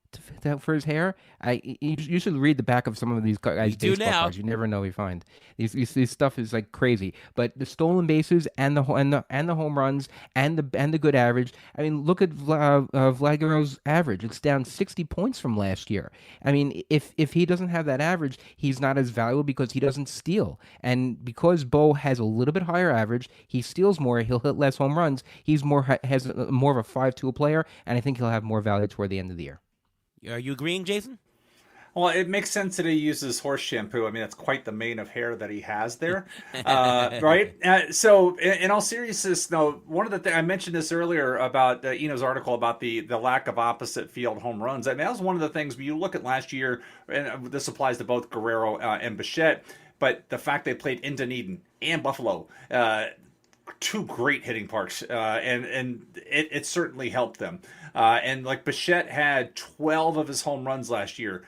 for his hair? You should read the back of some of these We guys' do baseball now. cards. You never know what you find. These stuff is like crazy. But the stolen bases and the home runs and the good average. I mean, look at Vlad Guerrero's average. It's down 60 points from last year. I mean, if he doesn't have that average, he's not as valuable because he doesn't steal. And because Bo has a little bit higher average, he steals more. He'll hit less home runs. He's has more of a 5 tool player, and I think he'll have more value toward the end of the year. Are you agreeing, Jason? Well, it makes sense that he uses horse shampoo. I mean, that's quite the mane of hair that he has there, right? So, in all seriousness, though, one of the things I mentioned this earlier about Eno's article about the lack of opposite field home runs. I mean, that was one of the things when you look at last year, and this applies to both Guerrero and Bichette, but the fact they played in Dunedin and Buffalo. Two great hitting parks, and it certainly helped them. And like Bichette had 12 of his home runs last year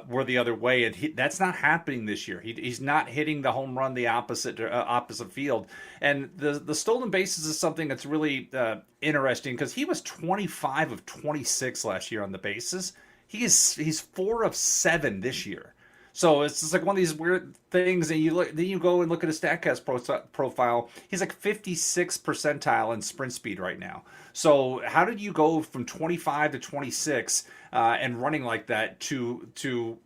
were the other way, and that's not happening this year. He's not hitting the home run the opposite field. And the stolen bases is something that's really interesting because he was 25 of 26 last year on the bases. He's 4 of 7 this year. So it's just like one of these weird things, and then you go and look at his StatCast profile. He's like 56th percentile in sprint speed right now. So how did you go from 25 to 26 and running like that to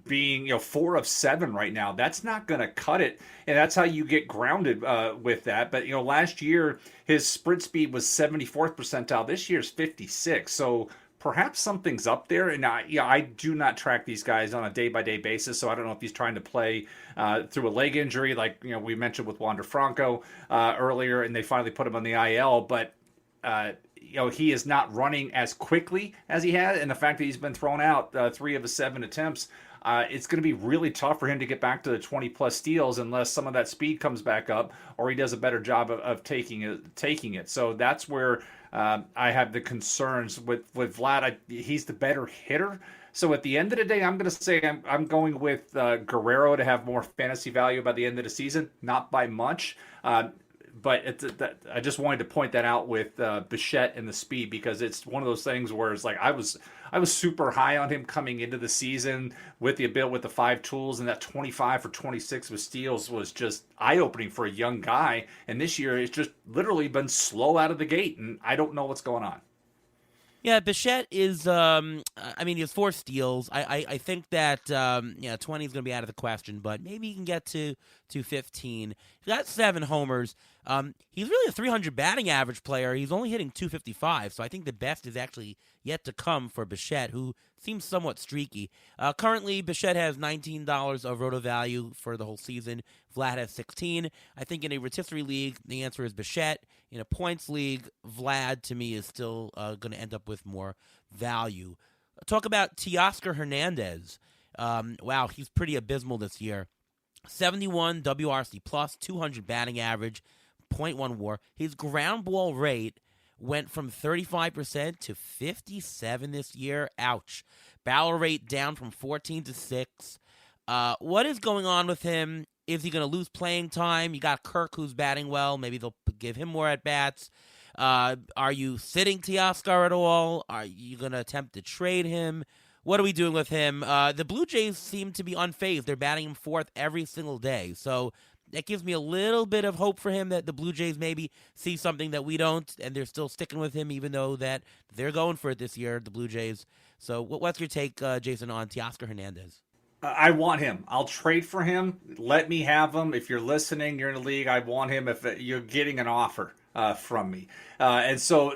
being 4 of 7 right now? That's not going to cut it, and that's how you get grounded with that. But last year his sprint speed was 74th percentile. This year's 56. So perhaps something's up there, and I do not track these guys on a day-by-day basis, so I don't know if he's trying to play through a leg injury, like we mentioned with Wander Franco earlier, and they finally put him on the IL. But he is not running as quickly as he had, and the fact that he's been thrown out 3 of his 7 attempts. It's going to be really tough for him to get back to the 20-plus steals unless some of that speed comes back up or he does a better job of taking it. So that's where I have the concerns with Vlad. He's the better hitter. So at the end of the day, I'm going to say I'm going with Guerrero to have more fantasy value by the end of the season, not by much. But I just wanted to point that out with Bichette and the speed, because it's one of those things where it's like I was super high on him coming into the season with the 5 tools, and that 25 for 26 with steals was just eye-opening for a young guy. And this year it's just literally been slow out of the gate, and I don't know what's going on. Yeah, Bichette is, he has 4 steals. I think that, 20 is going to be out of the question, but maybe he can get to 15. He's got 7 homers. He's really a 300 batting average player. He's only hitting 255, so I think the best is actually yet to come for Bichette, who seems somewhat streaky. Currently, Bichette has $19 of roto value for the whole season. Vlad has 16. I think in a rotisserie league, the answer is Bichette. In a points league, Vlad, to me, is still going to end up with more value. Talk about Teoscar Hernandez. Wow, he's pretty abysmal this year. 71 WRC plus, 200 batting average, 0.1 WAR. His ground ball rate went from 35% to 57% this year. Ouch. Barrel rate down from 14 to 6. What is going on with him? Is he going to lose playing time? You got Kirk, who's batting well. Maybe they'll give him more at-bats. Are you sitting Teoscar at all? Are you going to attempt to trade him? What are we doing with him? The Blue Jays seem to be unfazed. They're batting him 4th every single day. So that gives me a little bit of hope for him that the Blue Jays maybe see something that we don't, and they're still sticking with him, even though that they're going for it this year, the Blue Jays. So what's your take, Jason, on Teoscar Hernandez? I want him. I'll trade for him. Let me have him. If you're listening, you're in the league, I want him if you're getting an offer from me. And so,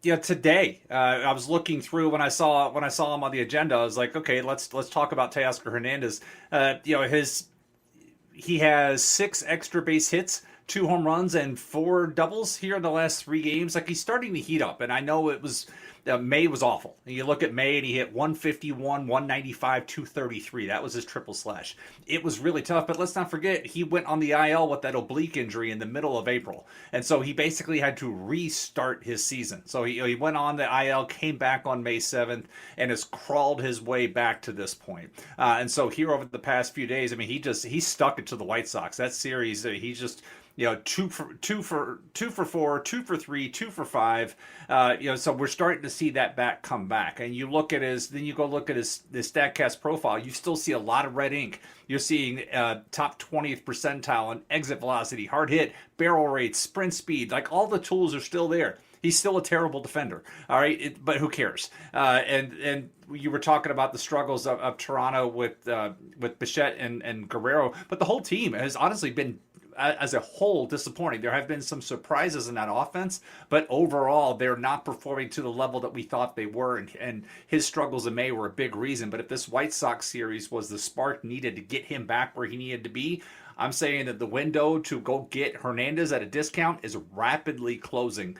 today I was looking through when I saw him on the agenda. I was like, okay, let's talk about Teoscar Hernandez. He has 6 extra base hits, 2 home runs, and 4 doubles here in the last 3 games. Like, he's starting to heat up, and I know it was May was awful. And you look at May, and he hit 151, 195, 233. That was his triple slash. It was really tough, but let's not forget, he went on the IL with that oblique injury in the middle of April. And so he basically had to restart his season. So he went on the IL, came back on May 7th, and has crawled his way back to this point. And so here over the past few days, I mean, he stuck it to the White Sox. That series, he's just, two for 4, 2 for 3, 2 for 5. So we're starting to see that bat come back. And you look at his StatCast profile, you still see a lot of red ink. You're seeing top 20th percentile in exit velocity, hard hit, barrel rates, sprint speed. Like, all the tools are still there. He's still a terrible defender, all right? But who cares? And you were talking about the struggles of Toronto with Bichette and Guerrero, but the whole team has honestly been, as a whole, disappointing. There have been some surprises in that offense, but overall, they're not performing to the level that we thought they were, and his struggles in May were a big reason. But if this White Sox series was the spark needed to get him back where he needed to be, I'm saying that the window to go get Hernandez at a discount is rapidly closing.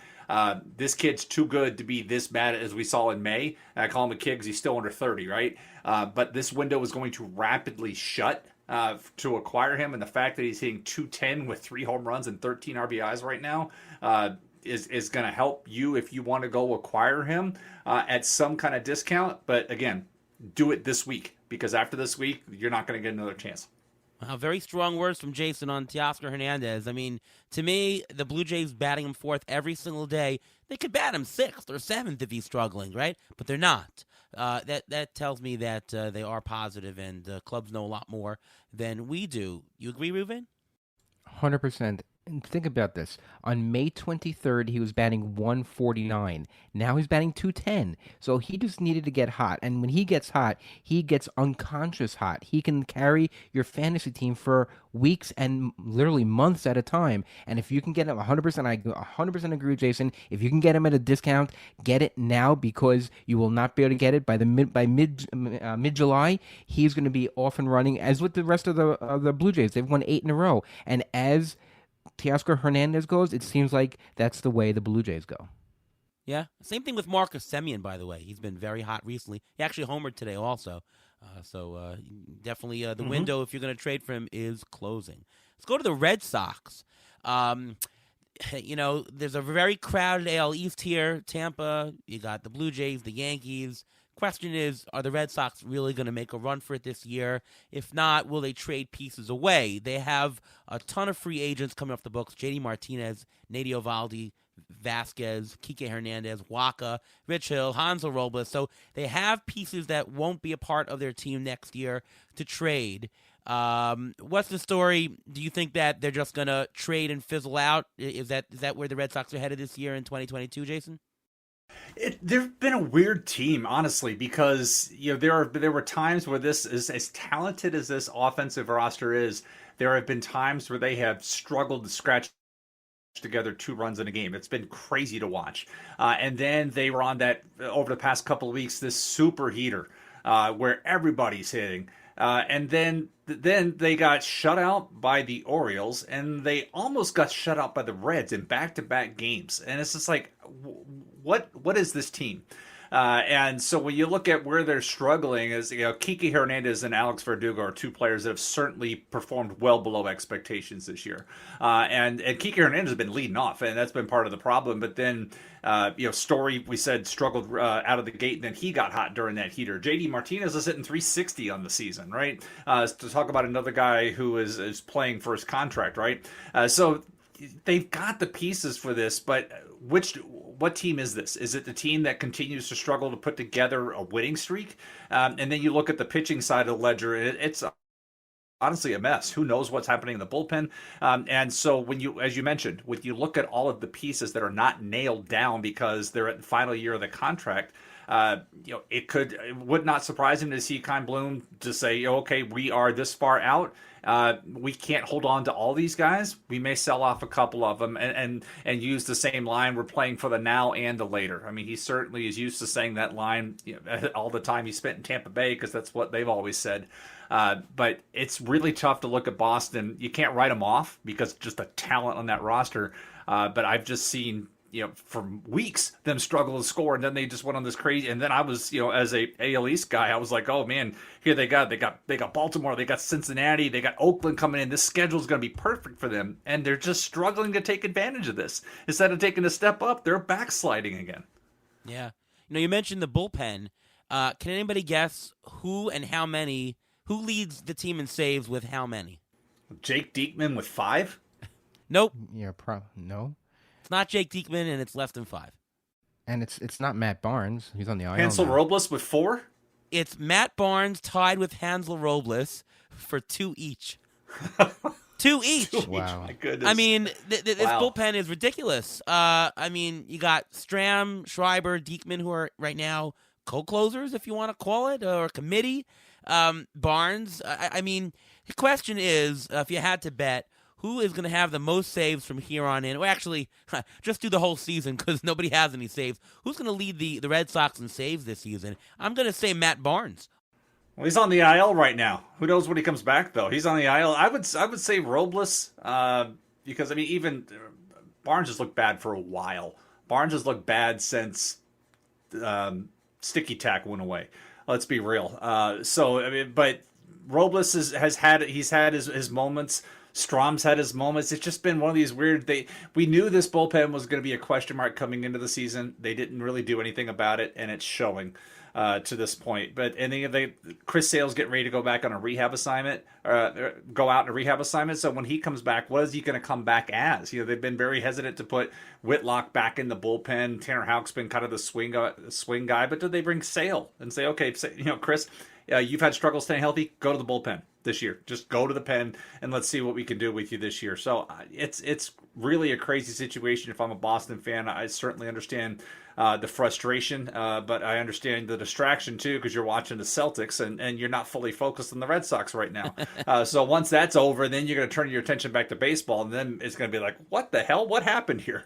This kid's too good to be this bad as we saw in May. And I call him a kid because he's still under 30, right? But this window is going to rapidly shut to acquire him, and the fact that he's hitting 210 with 3 home runs and 13 RBIs right now is going to help you if you want to go acquire him at some kind of discount. But again, do it this week, because after this week, you're not going to get another chance. Very strong words from Jason on Teoscar Hernandez. I mean, to me, the Blue Jays batting him 4th every single day. They could bat him 6th or 7th if he's struggling, right? But they're not. That tells me that they are positive, and clubs know a lot more than we do. You agree, Ruben? 100%. And think about this. On May 23rd, he was batting 149. Now he's batting 210. So he just needed to get hot. And when he gets hot, he gets unconscious hot. He can carry your fantasy team for weeks and literally months at a time. And if you can get him 100%, I 100% agree with Jason. If you can get him at a discount, get it now, because you will not be able to get it by mid July. He's going to be off and running, as with the rest of the Blue Jays. They've won 8 in a row. And as Teoscar Hernandez goes, it seems like that's the way the Blue Jays go. Yeah. Same thing with Marcus Semien, by the way. He's been very hot recently. He actually homered today also. So definitely the window, if you're going to trade for him, is closing. Let's go to the Red Sox. There's a very crowded AL East here. Tampa, you got the Blue Jays, the Yankees. Question is, are the Red Sox really going to make a run for it this year? If not, will they trade pieces away? They have a ton of free agents coming off the books. J.D. Martinez, Nadio Valdi, Vasquez, Kike Hernandez, Waka, Rich Hill, Hanzo Robles. So they have pieces that won't be a part of their team next year to trade. What's the story? Do you think that they're just going to trade and fizzle out? Is that where the Red Sox are headed this year in 2022, Jason? They've been a weird team, honestly, because there were times where this is, as talented as this offensive roster is, there have been times where they have struggled to scratch together 2 runs in a game. It's been crazy to watch. And then they were on that, over the past couple of weeks, this super heater where everybody's hitting. And then they got shut out by the Orioles, and they almost got shut out by the Reds in back-to-back games. And it's just like, what is this team? And so when you look at where they're struggling, is Kike Hernandez and Alex Verdugo are 2 players that have certainly performed well below expectations this year. And Kike Hernandez has been leading off, and that's been part of the problem. But then Story, we said, struggled out of the gate, and then he got hot during that heater. J.D. Martinez is hitting 360 on the season, right? To talk about another guy who is playing for his contract, right? So they've got the pieces for this, but what team is this? Is it the team that continues to struggle to put together a winning streak? And then you look at the pitching side of the ledger, it's honestly a mess. Who knows what's happening in the bullpen? And so when as you mentioned, when you look at all of the pieces that are not nailed down because they're at the final year of the contract, it would not surprise him to see Kyle Bloom to say, okay, we are this far out. We can't hold on to all these guys. We may sell off a couple of them and use the same line. We're playing for the now and the later. I mean, he certainly is used to saying that line all the time he spent in Tampa Bay, because that's what they've always said. But it's really tough to look at Boston. You can't write them off because just the talent on that roster. But I've just seen for weeks, them struggle to score, and then they just went on this crazy. And then I was, as a AL East guy, I was like, oh man, here they got Baltimore, they got Cincinnati, they got Oakland coming in. This schedule is going to be perfect for them, and they're just struggling to take advantage of this. Instead of taking a step up, they're backsliding again. Yeah, you mentioned the bullpen. Can anybody guess who leads the team in saves with how many? Jake Diekman with 5? Nope. Yeah, no. It's not Jake Diekman, and it's less than 5. And it's not Matt Barnes. He's on the IL Hansel now. Robles with 4? It's Matt Barnes tied with Hansel Robles for 2 each. 2 each. Wow. My goodness. I mean, this bullpen is ridiculous. You got Stram, Schreiber, Diekman, who are right now co-closers, if you want to call it, or committee. Barnes. The question is, if you had to bet, who is going to have the most saves from here on in? Well, actually, just do the whole season because nobody has any saves. Who's going to lead the Red Sox in saves this season? I'm going to say Matt Barnes. Well, he's on the IL right now. Who knows when he comes back, though? He's on the IL. I would say Robles because, even Barnes has looked bad for a while. Barnes has looked bad since Sticky Tack went away. Let's be real. But Robles has had his moments. Strom's had his moments. It's just been one of these weird. We knew this bullpen was going to be a question mark coming into the season. They didn't really do anything about it, and it's showing to this point. But Chris Sale's getting ready to go back on a rehab assignment, go out on a rehab assignment. So when he comes back, what is he going to come back as? They've been very hesitant to put Whitlock back in the bullpen. Tanner Houck's been kind of the swing guy, but did they bring Sale and say, okay, Chris, you've had struggles staying healthy. Go to the bullpen this year. Just go to the pen and let's see what we can do with you this year. So it's really a crazy situation. If I'm a Boston fan, I certainly understand the frustration, but I understand the distraction too because you're watching the Celtics and you're not fully focused on the Red Sox right now. So once that's over, then you're going to turn your attention back to baseball, and then it's going to be like, what the hell? What happened here?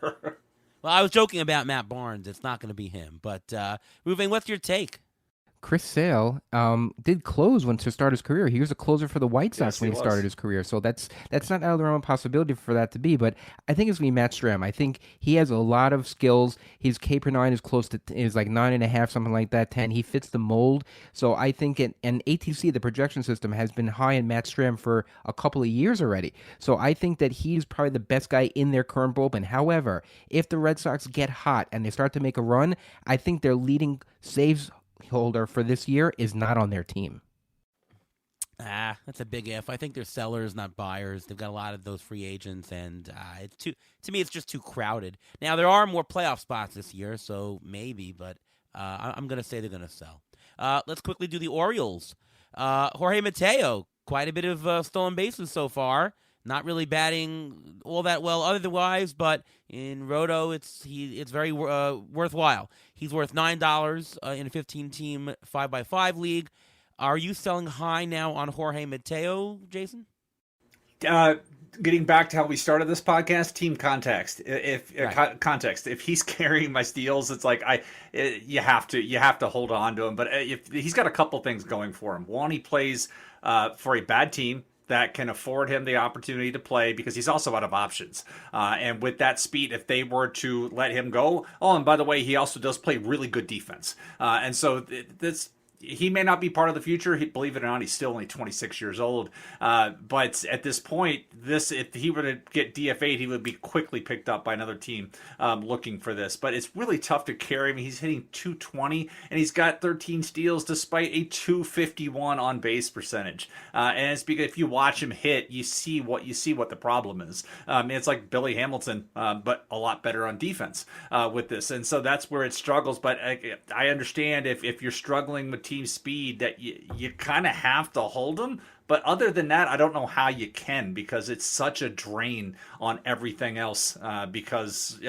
Well, I was joking about Matt Barnes. It's not going to be him. But, Ruben, what's your take? Chris Sale did close to start his career. He was a closer for the White Sox when he started his career. So that's not out of the realm of possibility for that to be. But I think it's going to be Matt Stram. I think he has a lot of skills. His K/9 is close to is like 9.5, something like that, 10. He fits the mold. So I think and ATC, the projection system, has been high in Matt Stram for a couple of years already. So I think that he's probably the best guy in their current bullpen. However, if the Red Sox get hot and they start to make a run, I think their leading saves holder for this year is not on their team. That's a big if. I think they're sellers, not buyers. They've got a lot of those free agents, and to me, it's just too crowded. Now, there are more playoff spots this year, so maybe, but I'm going to say they're going to sell. Let's quickly do the Orioles. Jorge Mateo, quite a bit of stolen bases so far. Not really batting all that well otherwise, but in Roto, it's very worthwhile. He's worth $9 in a 15-team 5x5 league. Are you selling high now on Jorge Mateo, Jason? Getting back to how we started this podcast, team context. Context. If he's carrying my steals, it's like you have to hold on to him. But if he's got a couple things going for him. One, he plays for a bad team that can afford him the opportunity to play because he's also out of options. And with that speed, if they were to let him go, and by the way, he also does play really good defense. And so he may not be part of the future. Believe it or not, he's still only 26 years old. But at this point, if he were to get DFA'd, he would be quickly picked up by another team looking for this. But it's really tough to carry him. He's hitting .220, and he's got 13 steals despite a .251 on base percentage. And it's because if you watch him hit, you see what the problem is. It's like Billy Hamilton, but a lot better on defense with this. And so that's where it struggles. But I understand if you're struggling with team speed that you kind of have to hold them, but other than that, I don't know how you can because it's such a drain on everything else. Because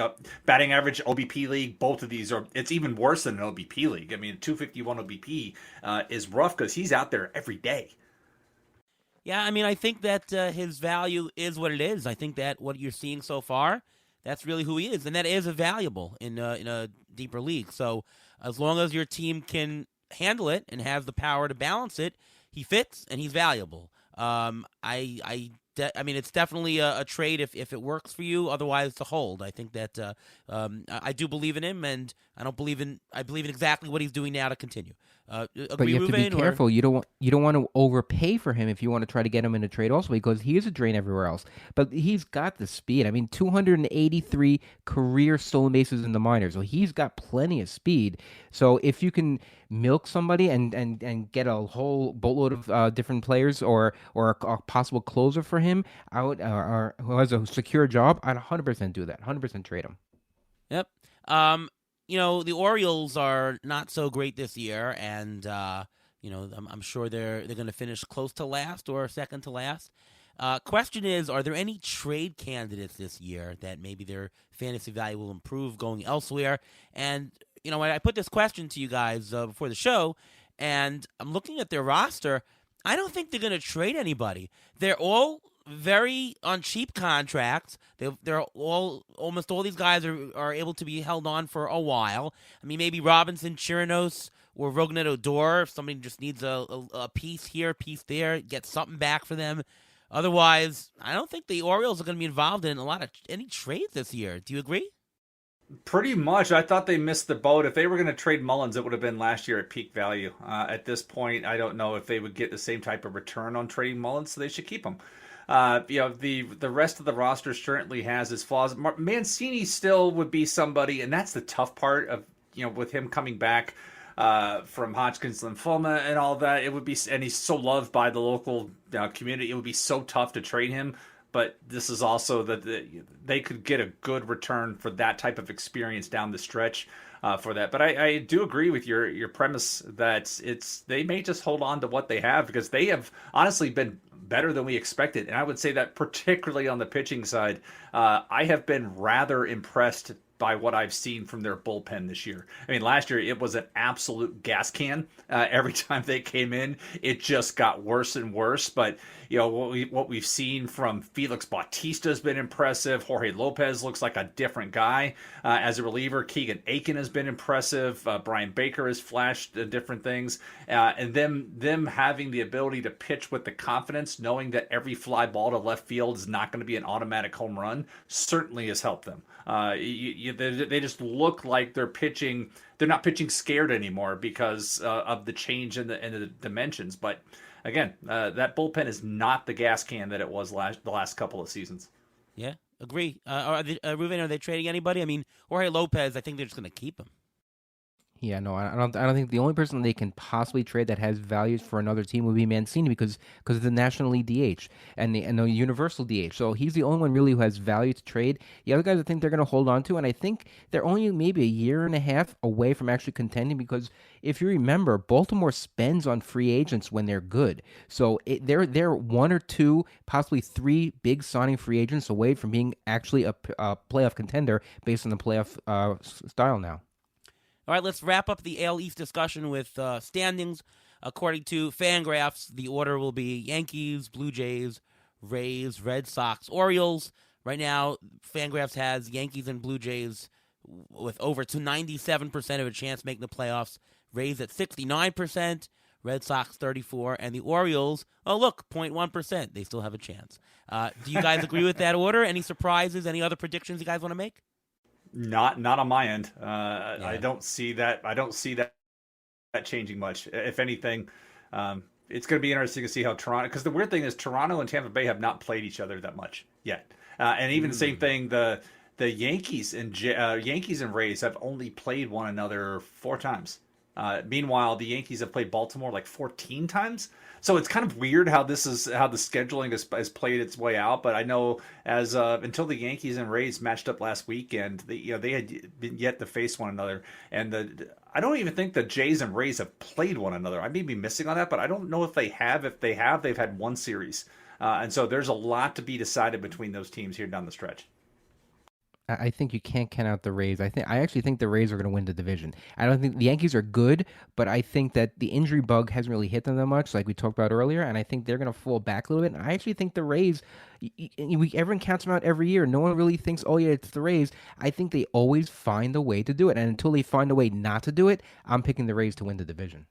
batting average, OBP league, both of these it's even worse than an OBP league. I mean, 251 OBP is rough because he's out there every day. Yeah, I think that his value is what it is. I think that what you're seeing so far, that's really who he is, and that is a valuable in a deeper league. So as long as your team can handle it and have the power to balance it, he fits and he's valuable. I it's definitely a trade if it works for you. Otherwise, to hold. I think that I do believe in him, and I believe in exactly what he's doing now to continue. Agree, But you have to be Ruben, careful. You don't want to overpay for him if you want to try to get him in a trade also, because he is a drain everywhere else. But he's got the speed. I mean, 283 career stolen bases in the minors, so he's got plenty of speed. So if you can milk somebody and get a whole boatload of different players or a possible closer for him out or who has a secure job, I'd 100% do that. 100% trade him. Yep. The Orioles are not so great this year, and I'm sure they're going to finish close to last or second to last. Question is, are there any trade candidates this year that maybe their fantasy value will improve going elsewhere? And I put this question to you guys before the show, and I'm looking at their roster. I don't think they're going to trade anybody. They're all very on cheap contracts. They're almost all these guys are able to be held on for a while. I mean, maybe Robinson, Chirinos, or Rougned Odor. If somebody just needs a piece here, a piece there, get something back for them. Otherwise, I don't think the Orioles are going to be involved in any trades this year. Do you agree? Pretty much. I thought they missed the boat. If they were going to trade Mullins, it would have been last year at peak value. At this point, I don't know if they would get the same type of return on trading Mullins, so they should keep him. The rest of the roster certainly has its flaws. Mancini still would be somebody, and that's the tough part of with him coming back from Hodgkin's lymphoma and all that. It would be, and he's so loved by the local community. It would be so tough to trade him. But this is also that they could get a good return for that type of experience down the stretch for that. But I do agree with your premise that they may just hold on to what they have, because they have honestly been better than we expected. And I would say that particularly on the pitching side, I have been rather impressed by what I've seen from their bullpen this year. I mean, last year it was an absolute gas can. Every time they came in, it just got worse and worse. But what we've seen from Felix Bautista has been impressive. Jorge Lopez looks like a different guy as a reliever. Keegan Aiken has been impressive. Brian Baker has flashed different things, and them having the ability to pitch with the confidence, knowing that every fly ball to left field is not going to be an automatic home run, certainly has helped them. They just look like they're pitching. They're not pitching scared anymore because of the change in the dimensions. But again, that bullpen is not the gas can that it was the last couple of seasons. Yeah, agree. Ruben, are they trading anybody? I mean, Jorge Lopez, I think they're just going to keep him. Yeah, no, I don't think the only person they can possibly trade that has values for another team would be Mancini because of the National League DH and the Universal DH. So he's the only one really who has value to trade. The other guys I think they're going to hold on to, and I think they're only maybe a year and a half away from actually contending, because if you remember, Baltimore spends on free agents when they're good. So they're one or two, possibly three big signing free agents away from being actually a playoff contender based on the playoff style now. All right, let's wrap up the AL East discussion with standings. According to Fangraphs, the order will be Yankees, Blue Jays, Rays, Red Sox, Orioles. Right now, Fangraphs has Yankees and Blue Jays with over to 97% of a chance making the playoffs. Rays at 69%, Red Sox 34%, and the Orioles, 0.1%. They still have a chance. Do you guys agree with that order? Any surprises? Any other predictions you guys want to make? Not on my end. Yeah. I don't see that changing much. If anything, it's going to be interesting to see how Toronto. Because the weird thing is, Toronto and Tampa Bay have not played each other that much yet. And even the same thing, the Yankees and Rays have only played one another 4 times. Meanwhile, the Yankees have played Baltimore like 14 times. So it's kind of weird how the scheduling has played its way out. But I know until the Yankees and Rays matched up last weekend, they had been yet to face one another. And I don't even think the Jays and Rays have played one another. I may be missing on that, but I don't know if they have. If they have, they've had one series. And so there's a lot to be decided between those teams here down the stretch. I think you can't count out the Rays. I actually think the Rays are going to win the division. I don't think the Yankees are good, but I think that the injury bug hasn't really hit them that much, like we talked about earlier, and I think they're going to fall back a little bit. And I actually think the Rays, everyone counts them out every year. No one really thinks, oh yeah, it's the Rays. I think they always find a way to do it, and until they find a way not to do it, I'm picking the Rays to win the division.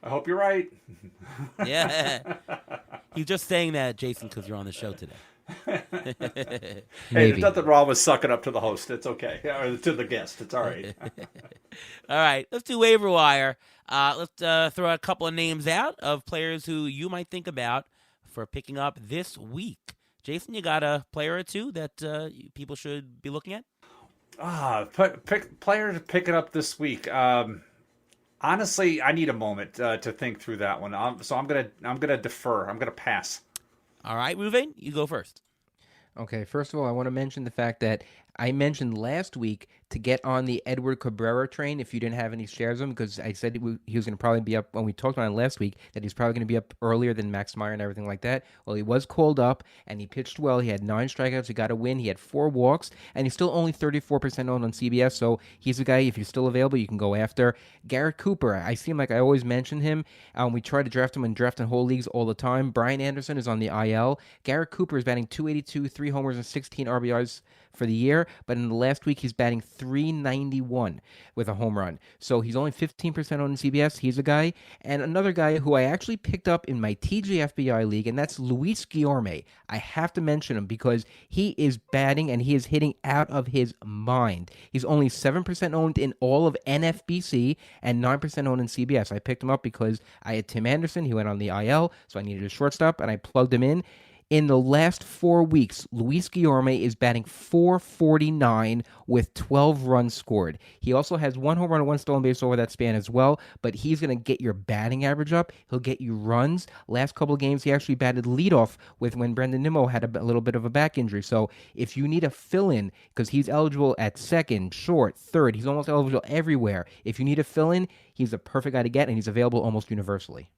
I hope you're right. Yeah. He's just saying that, Jason, because you're on the show today. Hey, Maybe. there's nothing wrong with sucking up to the host. It's okay. Or to the guest. It's all right. All right, let's do waiver wire. Let's throw a couple of names out of players who you might think about for picking up this week. Jason, you got a player or two that people should be looking at? Player to pick it up this week. Honestly, I need a moment to think through that one. So I'm gonna defer. I'm gonna pass. All right, Ruvain, you go first. Okay, first of all, I want to mention the fact that I mentioned last week to get on the Edward Cabrera train if you didn't have any shares of him, because I said he was going to probably be up when we talked about it last week, that he's probably going to be up earlier than Max Meyer and everything like that. Well, he was called up, and he pitched well. He had 9 strikeouts. He got a win. He had 4 walks, and he's still only 34% owned on CBS, so he's a guy, if he's still available, you can go after. Garrett Cooper, I seem like I always mention him. We try to draft him in draft and whole leagues all the time. Brian Anderson is on the IL. Garrett Cooper is batting .282, 3 homers and 16 RBIs for the year, but in the last week he's batting .391 with a home run. So he's only 15% on CBS. He's a guy. And another guy who I actually picked up in my TGFBI league, and that's Luis Guillorme. I have to mention him because he is batting and he is hitting out of his mind. He's only 7% owned in all of NFBC and 9% owned in CBS. I picked him up because I had Tim Anderson. He went on the IL, so I needed a shortstop, and I plugged him in. In the last 4 weeks, Luis Guillorme is batting .449 with 12 runs scored. He also has 1 home run and 1 stolen base over that span as well, but he's going to get your batting average up. He'll get you runs. Last couple of games, he actually batted leadoff with when Brendan Nimmo had a little bit of a back injury. So if you need a fill-in, because he's eligible at second, short, third, he's almost eligible everywhere. If you need a fill-in, he's a perfect guy to get, and he's available almost universally.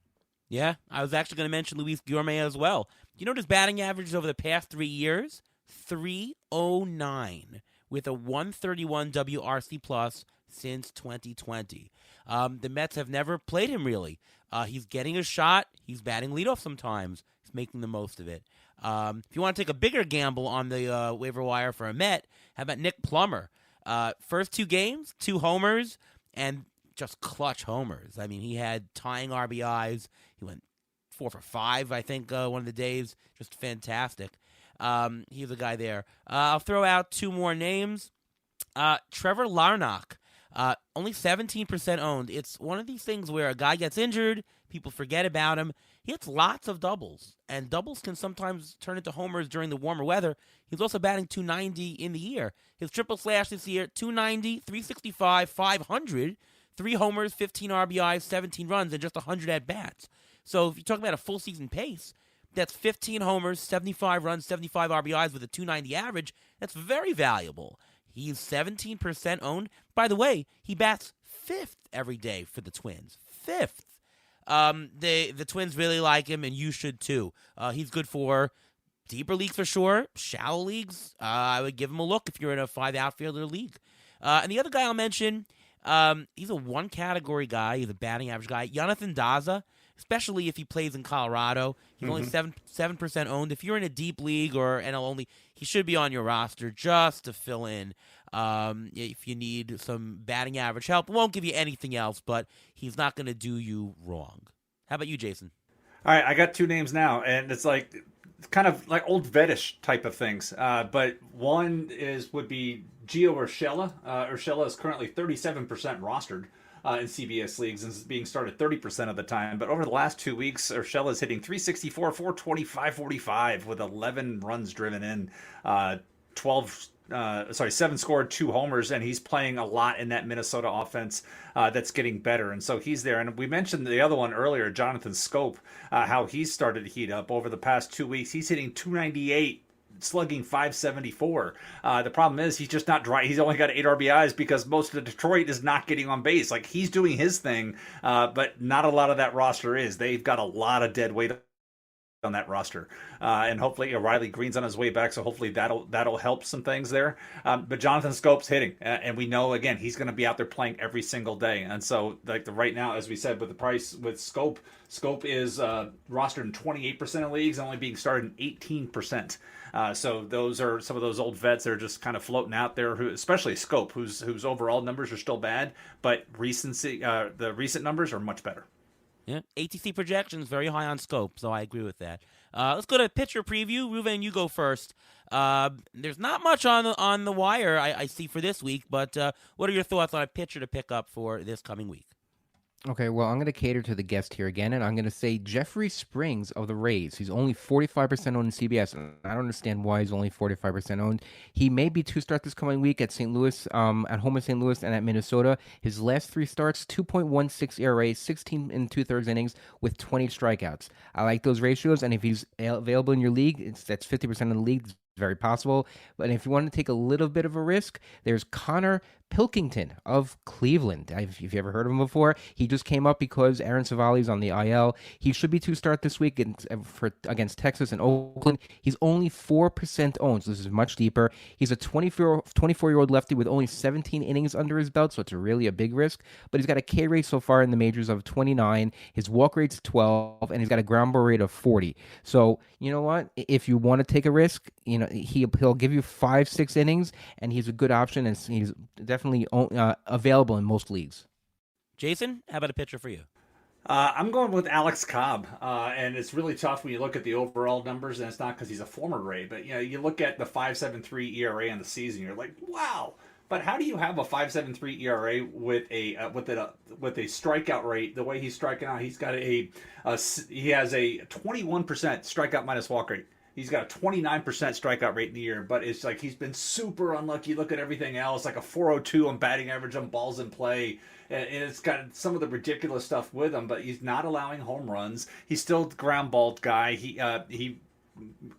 Yeah, I was actually going to mention Luis Guillorme as well. You know what his batting average is over the past 3 years? .309 with a 131 WRC plus since 2020. The Mets have never played him really. He's getting a shot. He's batting leadoff sometimes. He's making the most of it. If you want to take a bigger gamble on the waiver wire for a Met, how about Nick Plummer? First 2 games, 2 homers, and just clutch homers. I mean, he had tying RBIs. He went 4 for 5, I think, one of the days. Just fantastic. He's a guy there. I'll throw out 2 more names. Trevor Larnach, only 17% owned. It's one of these things where a guy gets injured, people forget about him. He hits lots of doubles, and doubles can sometimes turn into homers during the warmer weather. He's also batting .290 in the year. His triple slash this year, .290, .365, .500, 3 homers, 15 RBIs, 17 runs, and just 100 at-bats. So if you talk about a full season pace, that's 15 homers, 75 runs, 75 RBIs with a .290 average. That's very valuable. He's 17% owned. By the way, he bats 5th every day for the Twins. 5th. The Twins really like him, and you should too. He's good for deeper leagues for sure. Shallow leagues, I would give him a look if you're in a 5 outfielder league. And the other guy I'll mention, he's a 1-category guy. He's a batting average guy. Jonathan Daza, especially if he plays in Colorado. He's only 7% owned. If you're in a deep league or NL only, he should be on your roster just to fill in if you need some batting average help. Won't give you anything else, but he's not going to do you wrong. How about you, Jason? All right, I got 2 names now, and it's like kind of like old vetish type of things. But one would be Gio Urshela. Urshela is currently 37% rostered in CBS leagues and is being started 30% of the time. But over the last 2 weeks, Urshela is hitting .364, .420, .545 with 11 runs driven in, 7 scored, 2 homers, and he's playing a lot in that Minnesota offense that's getting better. And so he's there. And we mentioned the other one earlier, Jonathan Scope, how he's started to heat up over the past 2 weeks. He's hitting .298. Slugging .574. The problem is he's just not dry. He's only got 8 RBIs because most of Detroit is not getting on base. Like, he's doing his thing, but not a lot of that roster is. They've got a lot of dead weight on that roster, and hopefully Riley Green's on his way back, so hopefully that'll help some things there. But Jonathan Scope's hitting, and we know again he's going to be out there playing every single day. And so like right now, as we said, with the price with Scope is rostered in 28% of leagues, only being started in 18%. So those are some of those old vets that are just kind of floating out there, who, especially Scope, whose overall numbers are still bad, but the recent numbers are much better. Yeah, ATC projections very high on scope, so I agree with that. Let's go to pitcher preview. Ruven, you go first. There's not much on the wire I see for this week, but what are your thoughts on a pitcher to pick up for this coming week? Okay, well, I'm going to cater to the guest here again, and I'm going to say Jeffrey Springs of the Rays. He's only 45% owned in CBS, and I don't understand why he's only 45% owned. He may be two start this coming week at St. Louis, at home in St. Louis, and at Minnesota. His last 3 starts, 2.16 ERA, 16 and 2/3 innings with 20 strikeouts. I like those ratios, and if he's available in your league, that's 50% of the league. It's very possible. But if you want to take a little bit of a risk, there's Connor Pilkington of Cleveland. If you've ever heard of him before, he just came up because Aaron Savali's on the IL. He should be 2-start this week against Texas and Oakland. He's only 4% owned, so this is much deeper. He's a 24-year-old lefty with only 17 innings under his belt, so it's really a big risk. But he's got a K rate so far in the majors of 29. His walk rate's 12, and he's got a ground ball rate of 40. So you know what? If you want to take a risk, he'll give you 5-6 innings, and he's a good option, and he's definitely available in most leagues. Jason, how about a pitcher for you? I'm going with Alex Cobb, and it's really tough when you look at the overall numbers, and it's not because he's a former Ray, but you look at the 5.73 ERA on the season, you're like, wow. But how do you have a 5.73 ERA with a strikeout rate? The way he's striking out, he has a 21% strikeout minus walk rate. He's got a 29% strikeout rate in the year, but it's like he's been super unlucky. Look at everything else, like a 402 on batting average on balls in play. And it's got some of the ridiculous stuff with him, but he's not allowing home runs. He's still the ground ball guy. He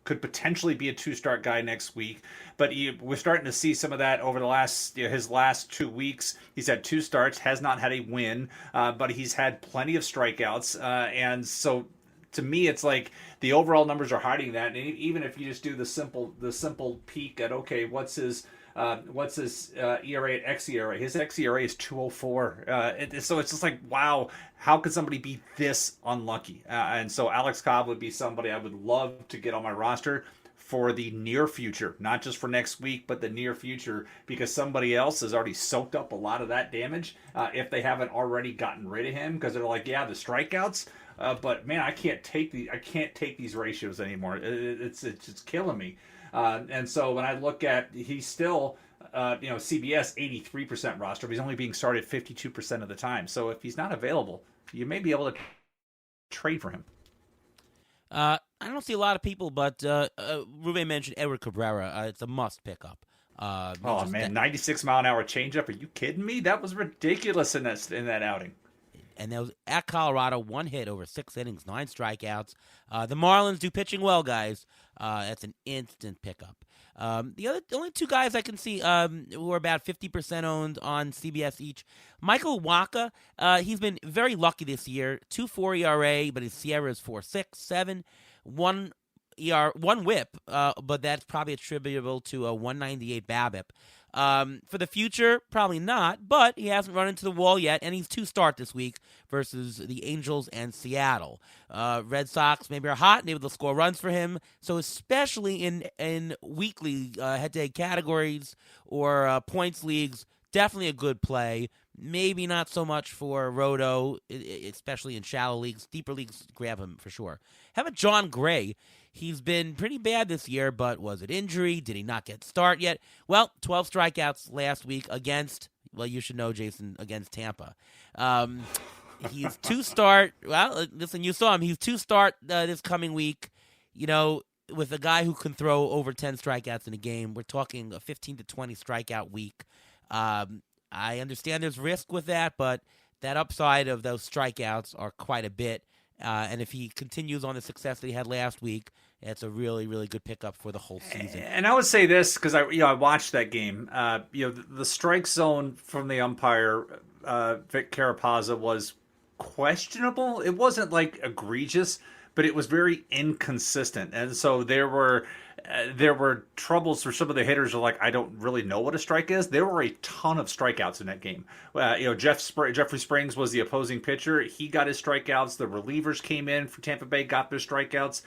could potentially be a 2-start guy next week, but we're starting to see some of that over the his last 2 weeks. He's had 2 starts, has not had a win, but he's had plenty of strikeouts, and so to me, it's like the overall numbers are hiding that. And even if you just do the simple peek at what's his ERA at xERA? His xERA is 2.04. So it's just like, wow, how could somebody be this unlucky? And so Alex Cobb would be somebody I would love to get on my roster for the near future, not just for next week, but the near future, because somebody else has already soaked up a lot of that damage if they haven't already gotten rid of him, because they're like, yeah, the strikeouts. But man, I can't take these ratios anymore. It's killing me. And so when I look at, he's still, CBS 83% roster, but he's only being started 52% of the time. So if he's not available, you may be able to trade for him. I don't see a lot of people, but Ruben mentioned Edward Cabrera. It's a must pick up. 96 mile an hour changeup. Are you kidding me? That was ridiculous in that outing. And that was at Colorado, 1 hit over 6 innings, 9 strikeouts. The Marlins do pitching well, guys. That's an instant pickup. The only 2 guys I can see who are about 50% owned on CBS each. Michael Wacha, he's been very lucky this year. 2.4 ERA, but his Sierra is 4.67. 1 WHIP, but that's probably attributable to a 198 BABIP. For the future, probably not, but he hasn't run into the wall yet, and he's 2-start this week versus the Angels and Seattle. Red Sox maybe are hot, and able to score runs for him, so especially in weekly head-to-head categories or points leagues, definitely a good play. Maybe not so much for Roto, especially in shallow leagues. Deeper leagues, grab him for sure. How about John Gray? He's been pretty bad this year, but was it injury? Did he not get start yet? Well, 12 strikeouts last week against, well, you should know, Jason, against Tampa. He's 2-start. Well, listen, you saw him. He's 2-start this coming week. With a guy who can throw over 10 strikeouts in a game, we're talking a 15 to 20 strikeout week. I understand there's risk with that, but that upside of those strikeouts are quite a bit. And if he continues on the success that he had last week, it's a really, really good pickup for the whole season. And I would say this because I watched that game. The strike zone from the umpire, Vic Carapazza, was questionable. It wasn't like egregious, but it was very inconsistent. And so there were troubles for some of the hitters who are like, I don't really know what a strike is. There were a ton of strikeouts in that game. Jeffrey Springs was the opposing pitcher. He got his strikeouts. The relievers came in for Tampa Bay, got their strikeouts.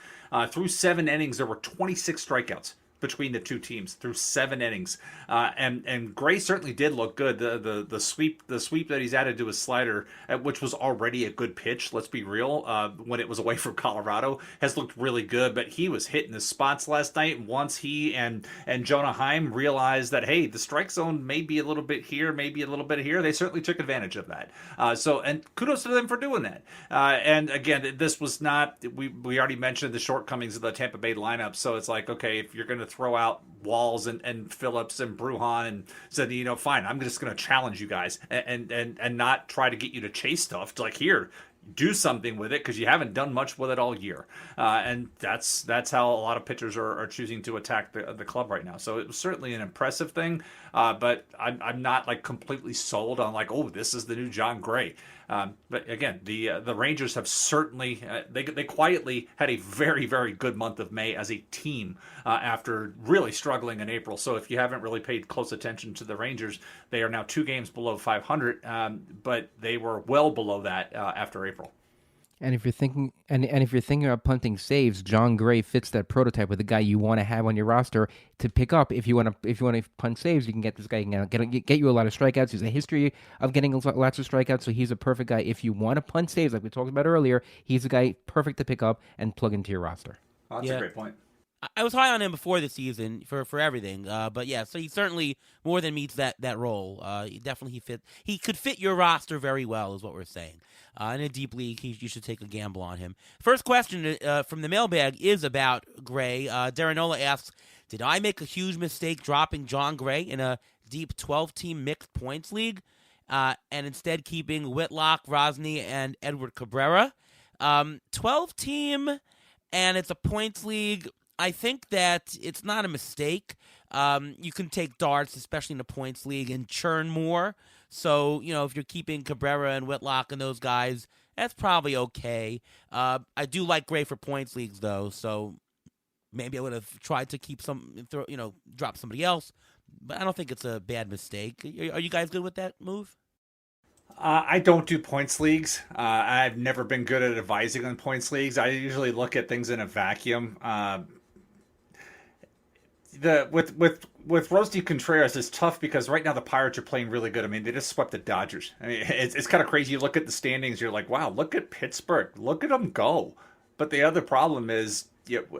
Through 7 innings, there were 26 strikeouts. between the two teams through 7 innings. And Gray certainly did look good. The sweep that he's added to his slider, which was already a good pitch, let's be real, when it was away from Colorado, has looked really good. But he was hitting his spots last night. Once he and Jonah Heim realized that, hey, the strike zone may be a little bit here, maybe a little bit here, they certainly took advantage of that. And kudos to them for doing that. And again, this was not, we already mentioned the shortcomings of the Tampa Bay lineup. So it's like, okay, if you're going to throw out Walls and Phillips and Bruhan and said, fine, I'm just going to challenge you guys and not try to get you to chase stuff. Like, here, do something with it, because you haven't done much with it all year. And that's how a lot of pitchers are choosing to attack the club right now. So it was certainly an impressive thing. But I'm not like completely sold on like, oh, this is the new John Gray. But again, the Rangers have certainly they quietly had a very, very good month of May as a team after really struggling in April. So if you haven't really paid close attention to the Rangers, they are now 2 games below 500, but they were well below that after April. And if you're thinking if you're thinking about punting saves, John Gray fits that prototype with the guy you want to have on your roster to pick up. If you want to punt saves, you can get this guy. Get you a lot of strikeouts. He's a history of getting lots of strikeouts, so he's a perfect guy. If you want to punt saves, like we talked about earlier, he's a guy perfect to pick up and plug into your roster. Oh, that's a great point. I was high on him before the season for everything, but yeah, so he certainly more than meets that role. He could fit your roster very well, is what we're saying. In a deep league, you should take a gamble on him. First question from the mailbag is about Gray. Darinola asks, did I make a huge mistake dropping John Gray in a deep 12-team mixed points league and instead keeping Whitlock, Rosny, and Edward Cabrera? 12-team, and it's a points league. I think that it's not a mistake. You can take darts, especially in a points league, and churn more. So, if you're keeping Cabrera and Whitlock and those guys, that's probably okay. I do like Gray for points leagues, though, so maybe I would have tried to keep drop somebody else. But I don't think it's a bad mistake. Are you guys good with that move? I don't do points leagues. I've never been good at advising on points leagues. I usually look at things in a vacuum. With Rosny Contreras, it's tough because right now the Pirates are playing really good. I mean, they just swept the Dodgers. I mean, it's kind of crazy. You look at the standings, you're like, wow, look at Pittsburgh. Look at them go. But the other problem is,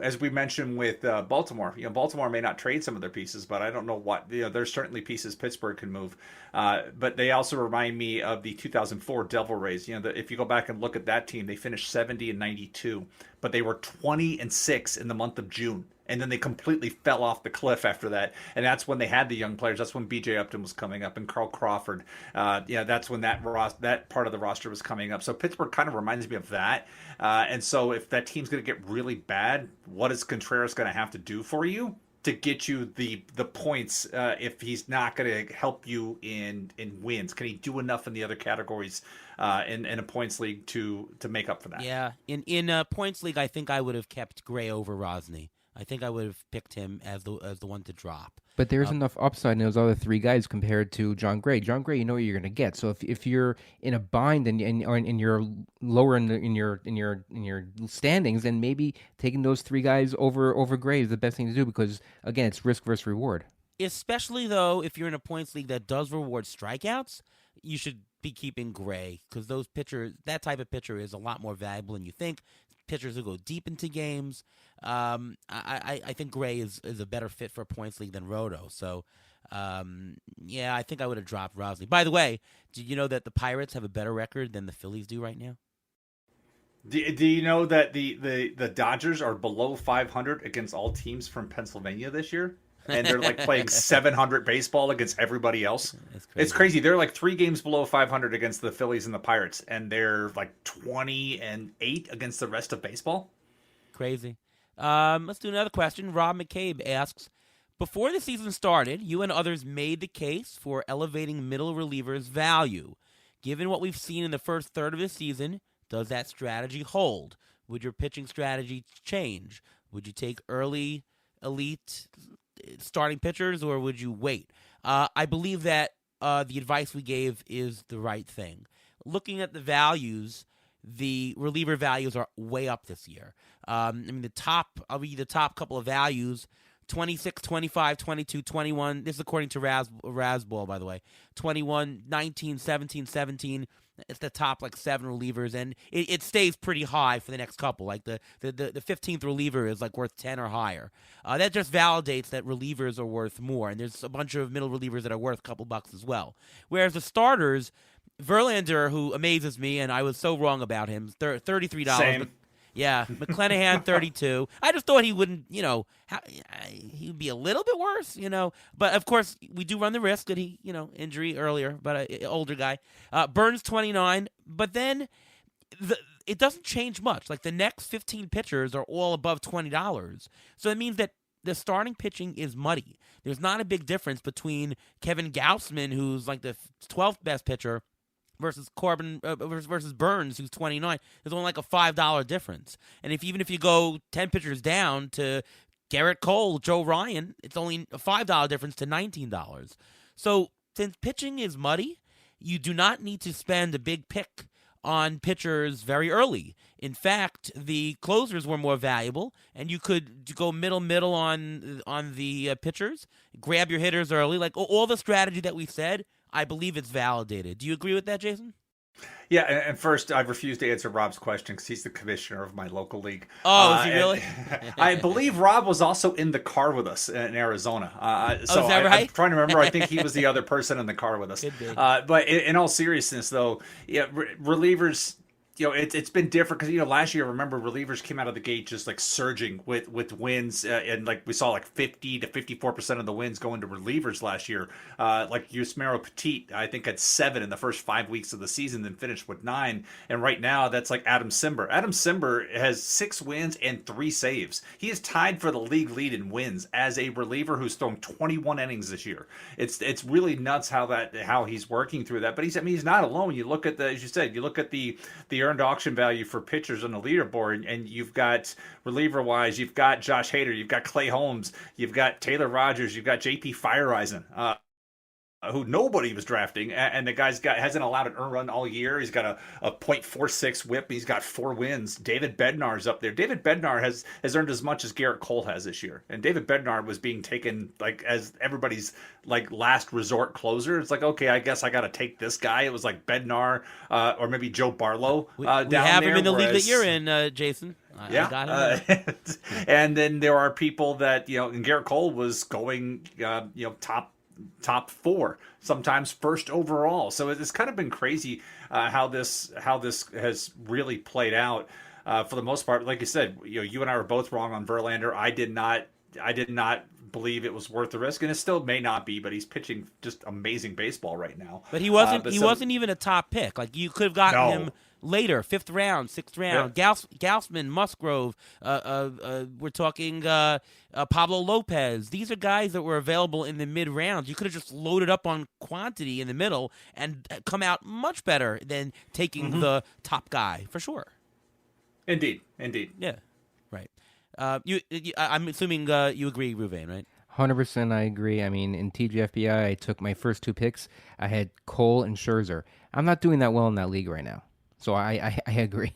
as we mentioned with Baltimore, Baltimore may not trade some of their pieces, but I don't know what. There's certainly pieces Pittsburgh can move. But they also remind me of the 2004 Devil Rays. If you go back and look at that team, they finished 70-92, but they were 20-6 in the month of June. And then they completely fell off the cliff after that. And that's when they had the young players. That's when B.J. Upton was coming up and Carl Crawford. That's when that part of the roster was coming up. So Pittsburgh kind of reminds me of that. And so if that team's going to get really bad, what is Contreras going to have to do for you to get you the points if he's not going to help you in wins? Can he do enough in the other categories in a points league to make up for that? Yeah. In a points league, I think I would have kept Gray over Rosny. I think I would have picked him as the one to drop. But there's enough upside in those other 3 guys compared to John Gray. John Gray, you know what you're going to get. So if you're in a bind and you're lower in your standings, then maybe taking those 3 guys over Gray is the best thing to do because again, it's risk versus reward. Especially though, if you're in a points league that does reward strikeouts, you should be keeping Gray because that type of pitcher is a lot more valuable than you think. Pitchers who go deep into games. I think Gray is a better fit for a points league than Roto. So, I think I would have dropped Rosny. By the way, did you know that the Pirates have a better record than the Phillies do right now? Do you know that the Dodgers are below 500 against all teams from Pennsylvania this year? And they're like playing 700 baseball against everybody else. It's crazy. They're like 3 games below 500 against the Phillies and the Pirates, and they're like 20-8 against the rest of baseball. Crazy. Let's do another question. Rob McCabe asks, before the season started, you and others made the case for elevating middle relievers' value. Given what we've seen in the first third of the season, does that strategy hold? Would your pitching strategy change? Would you take early elite starting pitchers, or would you wait? I believe that the advice we gave is the right thing. Looking at the values, the reliever values are way up this year. The top couple of values, 26, 25, 22, 21. This is according to Razball, by the way. 21, 19, 17, 17. It's the top like 7 relievers, and it stays pretty high for the next couple. Like the 15th reliever is like worth 10 or higher. That just validates that relievers are worth more, and there's a bunch of middle relievers that are worth a couple bucks as well. Whereas the starters, Verlander, who amazes me, and I was so wrong about him, $33. Same. Yeah, McClanahan 32. I just thought he wouldn't, he would be a little bit worse, But of course, we do run the risk that he, injury earlier, but older guy. Burns 29, but then it doesn't change much. Like the next 15 pitchers are all above $20, so it means that the starting pitching is muddy. There's not a big difference between Kevin Gausman, who's like the 12th best pitcher, versus versus Burns, who's 29. There's only like a $5 difference. And even if you go 10 pitchers down to Garrett Cole, Joe Ryan, it's only a $5 difference to $19. So since pitching is muddy, you do not need to spend a big pick on pitchers very early. In fact, the closers were more valuable, and you could go middle on the pitchers, grab your hitters early, like all the strategy that we said. I believe it's validated. Do you agree with that, Jason? Yeah, and first, I refuse to answer Rob's question because he's the commissioner of my local league. Oh, is he really? I believe Rob was also in the car with us in Arizona. So is that right? I'm trying to remember. I think he was the other person in the car with us. Could be. But in all seriousness, though, yeah, relievers. It's been different because last year, remember, relievers came out of the gate just like surging with wins, and like we saw like 50 to 54% of the wins going to relievers last year. Like Yusmeiro Petit, I think had 7 in the first 5 weeks of the season, then finished with 9. And right now, that's like Adam Simber. Adam Simber has 6 wins and 3 saves. He is tied for the league lead in wins as a reliever who's thrown 21 innings this year. It's really nuts how he's working through that. But he's not alone. You look at as you said, you look at the earned auction value for pitchers on the leaderboard, and you've got reliever-wise, you've got Josh Hader, you've got Clay Holmes, you've got Taylor Rogers, you've got J.P. Feyereisen, who nobody was drafting, and the guy's hasn't allowed an earned run all year. He's got a .46 whip. He's got 4 wins. David Bednar's up there. David Bednar has earned as much as Garrett Cole has this year, and David Bednar was being taken like as everybody's like last resort closer. It's like, okay, I guess I got to take this guy. It was like Bednar or maybe Joe Barlow we down have there, him in the league that you're in, Jason. Yeah, I got him. And then there are people that and Garrett Cole was going top 4, sometimes first overall. So it's kind of been crazy how this has really played out for the most part. Like you said, you and I were both wrong on Verlander. I did not believe it was worth the risk, and it still may not be. But he's pitching just amazing baseball right now. But he wasn't. He wasn't even a top pick. Like you could have gotten him later, 5th round, 6th round. Yeah. Gausman, Musgrove. We're talking Pablo Lopez. These are guys that were available in the mid rounds. You could have just loaded up on quantity in the middle and come out much better than taking the top guy for sure. Indeed. Yeah, right. I'm assuming you agree, Ruvain, right? 100% I agree. I mean, in TGFBI, I took my first 2 picks. I had Cole and Scherzer. I'm not doing that well in that league right now. So I agree.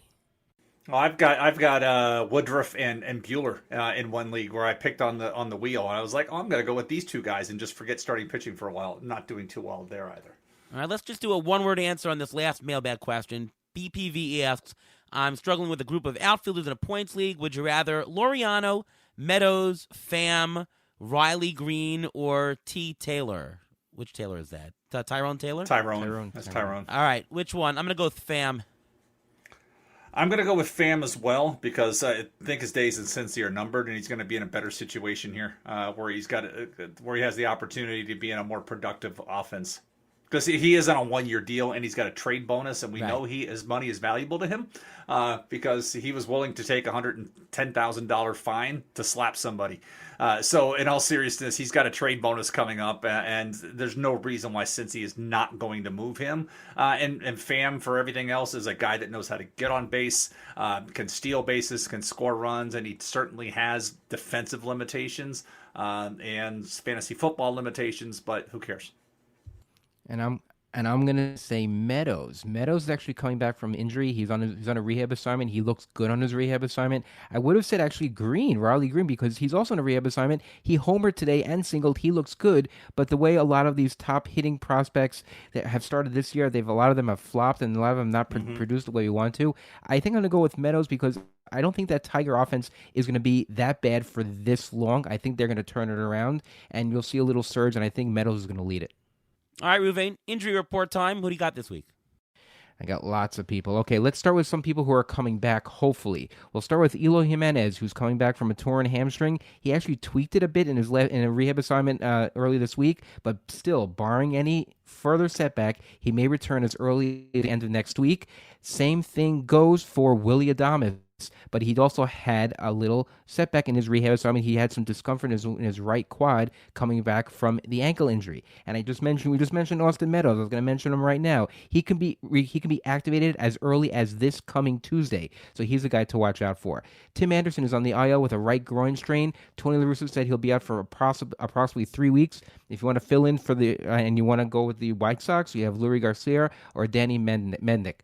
Well, I've got Woodruff and Bueller in one league where I picked on the wheel, and I was like, I'm going to go with these 2 guys and just forget starting pitching for a while. Not doing too well there either. All right, let's just do a one-word answer on this last mailbag question. BPV asks, I'm struggling with a group of outfielders in a points league. Would you rather Laureano, Meadows, Pham, Riley Green, or T. Taylor? Which Taylor is that? Tyrone Taylor? Tyrone. That's Tyrone. All right, which one? I'm going to go with Pham. I'm going to go with Pham as well because I think his days in Cincy are numbered, and he's going to be in a better situation here where he has the opportunity to be in a more productive offense. Because he is on a 1-year deal, and he's got a trade bonus, and we know his money is valuable to him because he was willing to take a $110,000 fine to slap somebody. So in all seriousness, he's got a trade bonus coming up, and there's no reason why Cincy is not going to move him. And Pham, for everything else, is a guy that knows how to get on base, can steal bases, can score runs, and he certainly has defensive limitations and fantasy football limitations, but who cares? And And I'm gonna say Meadows. Meadows is actually coming back from injury. He's on a rehab assignment. He looks good on his rehab assignment. I would have said actually Riley Green, because he's also on a rehab assignment. He homered today and singled. He looks good. But the way a lot of these top hitting prospects that have started this year, a lot of them have flopped, and a lot of them not produced the way we want to. I think I'm gonna go with Meadows because I don't think that Tiger offense is going to be that bad for this long. I think they're going to turn it around, and you'll see a little surge, and I think Meadows is going to lead it. All right, Ruvain, injury report time. Who do you got this week? I got lots of people. Okay, let's start with some people who are coming back, hopefully. We'll start with Eloy Jimenez, who's coming back from a torn hamstring. He actually tweaked it a bit in a rehab assignment early this week, but still, barring any further setback, he may return as early as the end of next week. Same thing goes for Willy Adames, but he'd also had a little setback in his rehab assignment. He had some discomfort in his right quad coming back from the ankle injury. And we just mentioned Austin Meadows. I was going to mention him right now. He can be activated as early as this coming Tuesday, so he's a guy to watch out for. Tim Anderson is on the IL with a right groin strain. Tony La Russa said he'll be out for approximately 3 weeks. If you want to fill in for and you want to go with the White Sox, you have Lurie Garcia or Danny Mendick.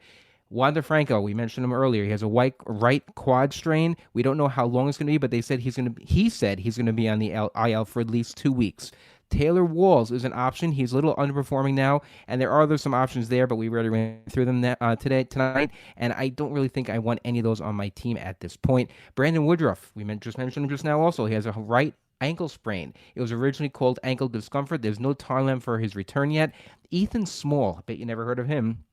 Wander Franco, we mentioned him earlier. He has a right quad strain. We don't know how long it's going to be, but he said he's going to be on the IL for at least 2 weeks. Taylor Walls is an option. He's a little underperforming now, and there are some options there, but we already ran through them tonight, and I don't really think I want any of those on my team at this point. Brandon Woodruff, we just mentioned him just now also. He has a right ankle sprain. It was originally called ankle discomfort. There's no timeline for his return yet. Ethan Small, I bet you never heard of him.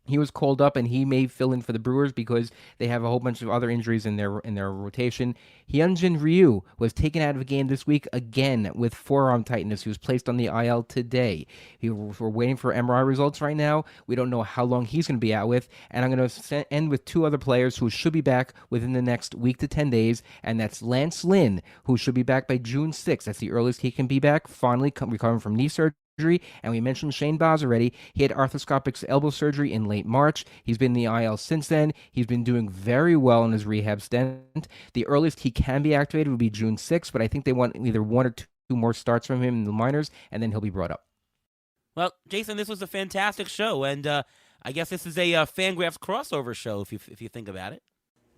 He was called up, and he may fill in for the Brewers because they have a whole bunch of other injuries in their rotation. Hyunjin Ryu was taken out of the game this week again with forearm tightness. He was placed on the IL today. We're waiting for MRI results right now. We don't know how long he's going to be out with. And I'm going to end with 2 other players who should be back within the next week to 10 days, and that's Lance Lynn, who should be back by June 6th. That's the earliest he can be back, finally recovering from knee surgery. And we mentioned Shane Baz already. He had arthroscopic elbow surgery in late March. He's been in the IL since then. He's been doing very well in his rehab stint. The earliest he can be activated would be June 6th, but I think they want either 1 or 2 more starts from him in the minors, and then he'll be brought up. Well, Jason, this was a fantastic show, and I guess this is a Fangraphs crossover show if you think about it.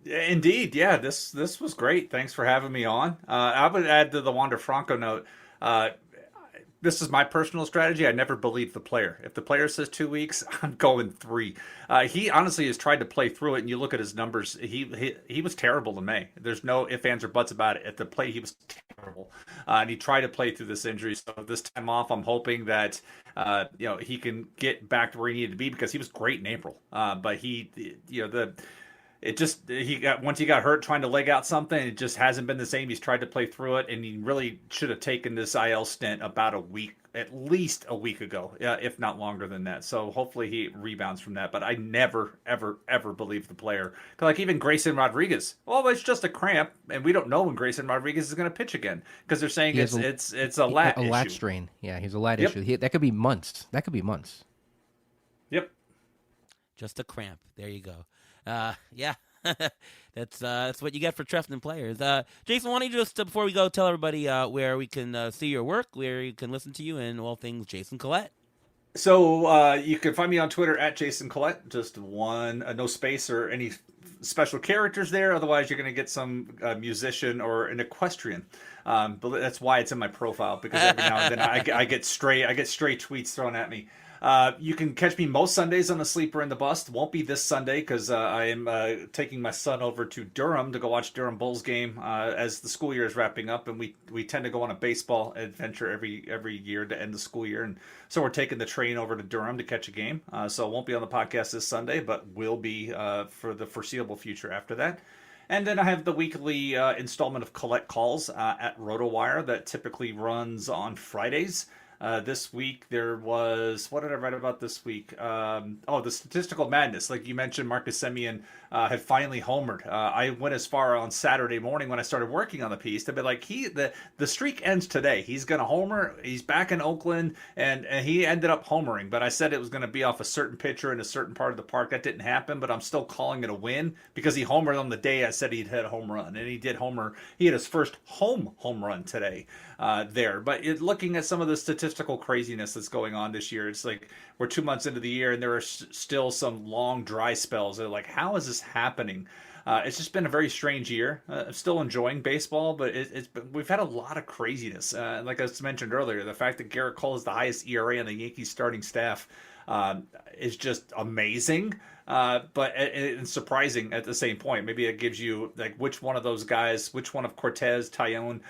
Indeed, yeah. This was great. Thanks for having me on. I would add to the Wander Franco note. This is my personal strategy. I never believe the player. If the player says 2 weeks, I'm going 3. He honestly has tried to play through it, and you look at his numbers. He was terrible in May. There's no ifs, ands, or buts about it. At the plate, he was terrible, and he tried to play through this injury. So this time off, I'm hoping that he can get back to where he needed to be because he was great in April. But once he got hurt trying to leg out something, it just hasn't been the same. He's tried to play through it, and he really should have taken this IL stint about at least a week ago, if not longer than that. So hopefully he rebounds from that. But I never, ever, ever believe the player. Like even Grayson Rodriguez, it's just a cramp, and we don't know when Grayson Rodriguez is going to pitch again because they're saying it's a lat issue. A lat strain. Yeah, he's a lat issue. That could be months. Yep. Just a cramp. There you go. Yeah, that's what you get for trusting players. Jason, why don't you just, before we go, tell everybody where we can see your work, where you can listen to you, and all things Jason Collette. So you can find me on Twitter at Jason Collette, just no space or any special characters there. Otherwise, you're going to get some musician or an equestrian. But that's why it's in my profile, because every now and then I get stray tweets thrown at me. You can catch me most Sundays on the Sleeper and the Bust. Won't be this Sunday because I am taking my son over to Durham to go watch Durham Bulls game as the school year is wrapping up, and we tend to go on a baseball adventure every year to end the school year, and so we're taking the train over to Durham to catch a game. So it won't be on the podcast this Sunday, but will be for the foreseeable future after that. And then I have the weekly installment of Collette Calls at RotoWire that typically runs on Fridays. This week there was, what did I write about this week? The statistical madness. Like you mentioned, Marcus Semien had finally homered. I went as far on Saturday morning when I started working on the piece to be like, the streak ends today. He's going to homer. He's back in Oakland, and he ended up homering. But I said it was going to be off a certain pitcher in a certain part of the park. That didn't happen, but I'm still calling it a win because he homered on the day I said he'd hit a home run, and he did homer. He had his first home run today there. But looking at some of the statistics statistical craziness that's going on this year. It's like we're 2 months into the year and there are still some long dry spells. They're like, how is this happening? It's just been a very strange year. I'm still enjoying baseball, but we've had a lot of craziness. Like I mentioned earlier, the fact that Garrett Cole is the highest ERA on the Yankees starting staff is just amazing. But it's surprising at the same point. Maybe it gives you like which one of those guys, which one of Cortez, Tyone,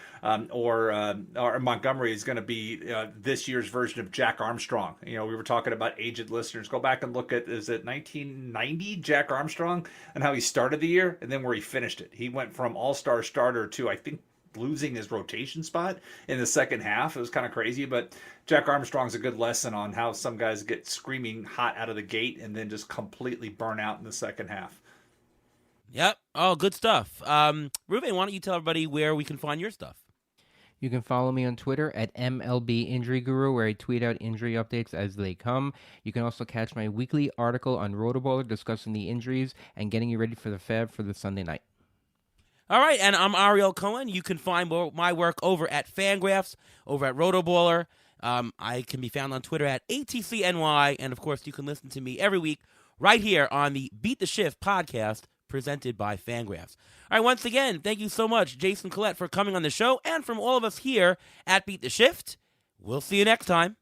or Montgomery is going to be this year's version of Jack Armstrong. We were talking about aged listeners. Go back and look at, is it 1990 Jack Armstrong and how he started the year and then where he finished it. He went from all-star starter to, I think, losing his rotation spot in the second half. It was kind of crazy, but Jack Armstrong's a good lesson on how some guys get screaming hot out of the gate and then just completely burn out in the second half. Yep. Oh, good stuff. Ruben, why don't you tell everybody where we can find your stuff? You can follow me on Twitter at MLB Injury Guru, where I tweet out injury updates as they come. You can also catch my weekly article on Rotoballer discussing the injuries and getting you ready for the Fab for the Sunday night. All right, and I'm Ariel Cohen. You can find my work over at Fangraphs, over at Rotoballer. I can be found on Twitter at ATCNY, and of course, you can listen to me every week right here on the Beat the Shift podcast presented by Fangraphs. All right, once again, thank you so much, Jason Collette, for coming on the show, and from all of us here at Beat the Shift. We'll see you next time.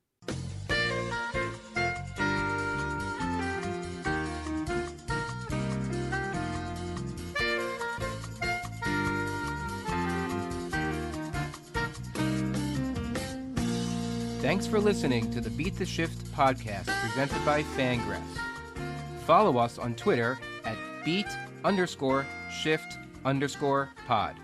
Thanks for listening to the Beat the Shift podcast presented by Fangraphs. Follow us on Twitter at beat_shift_pod.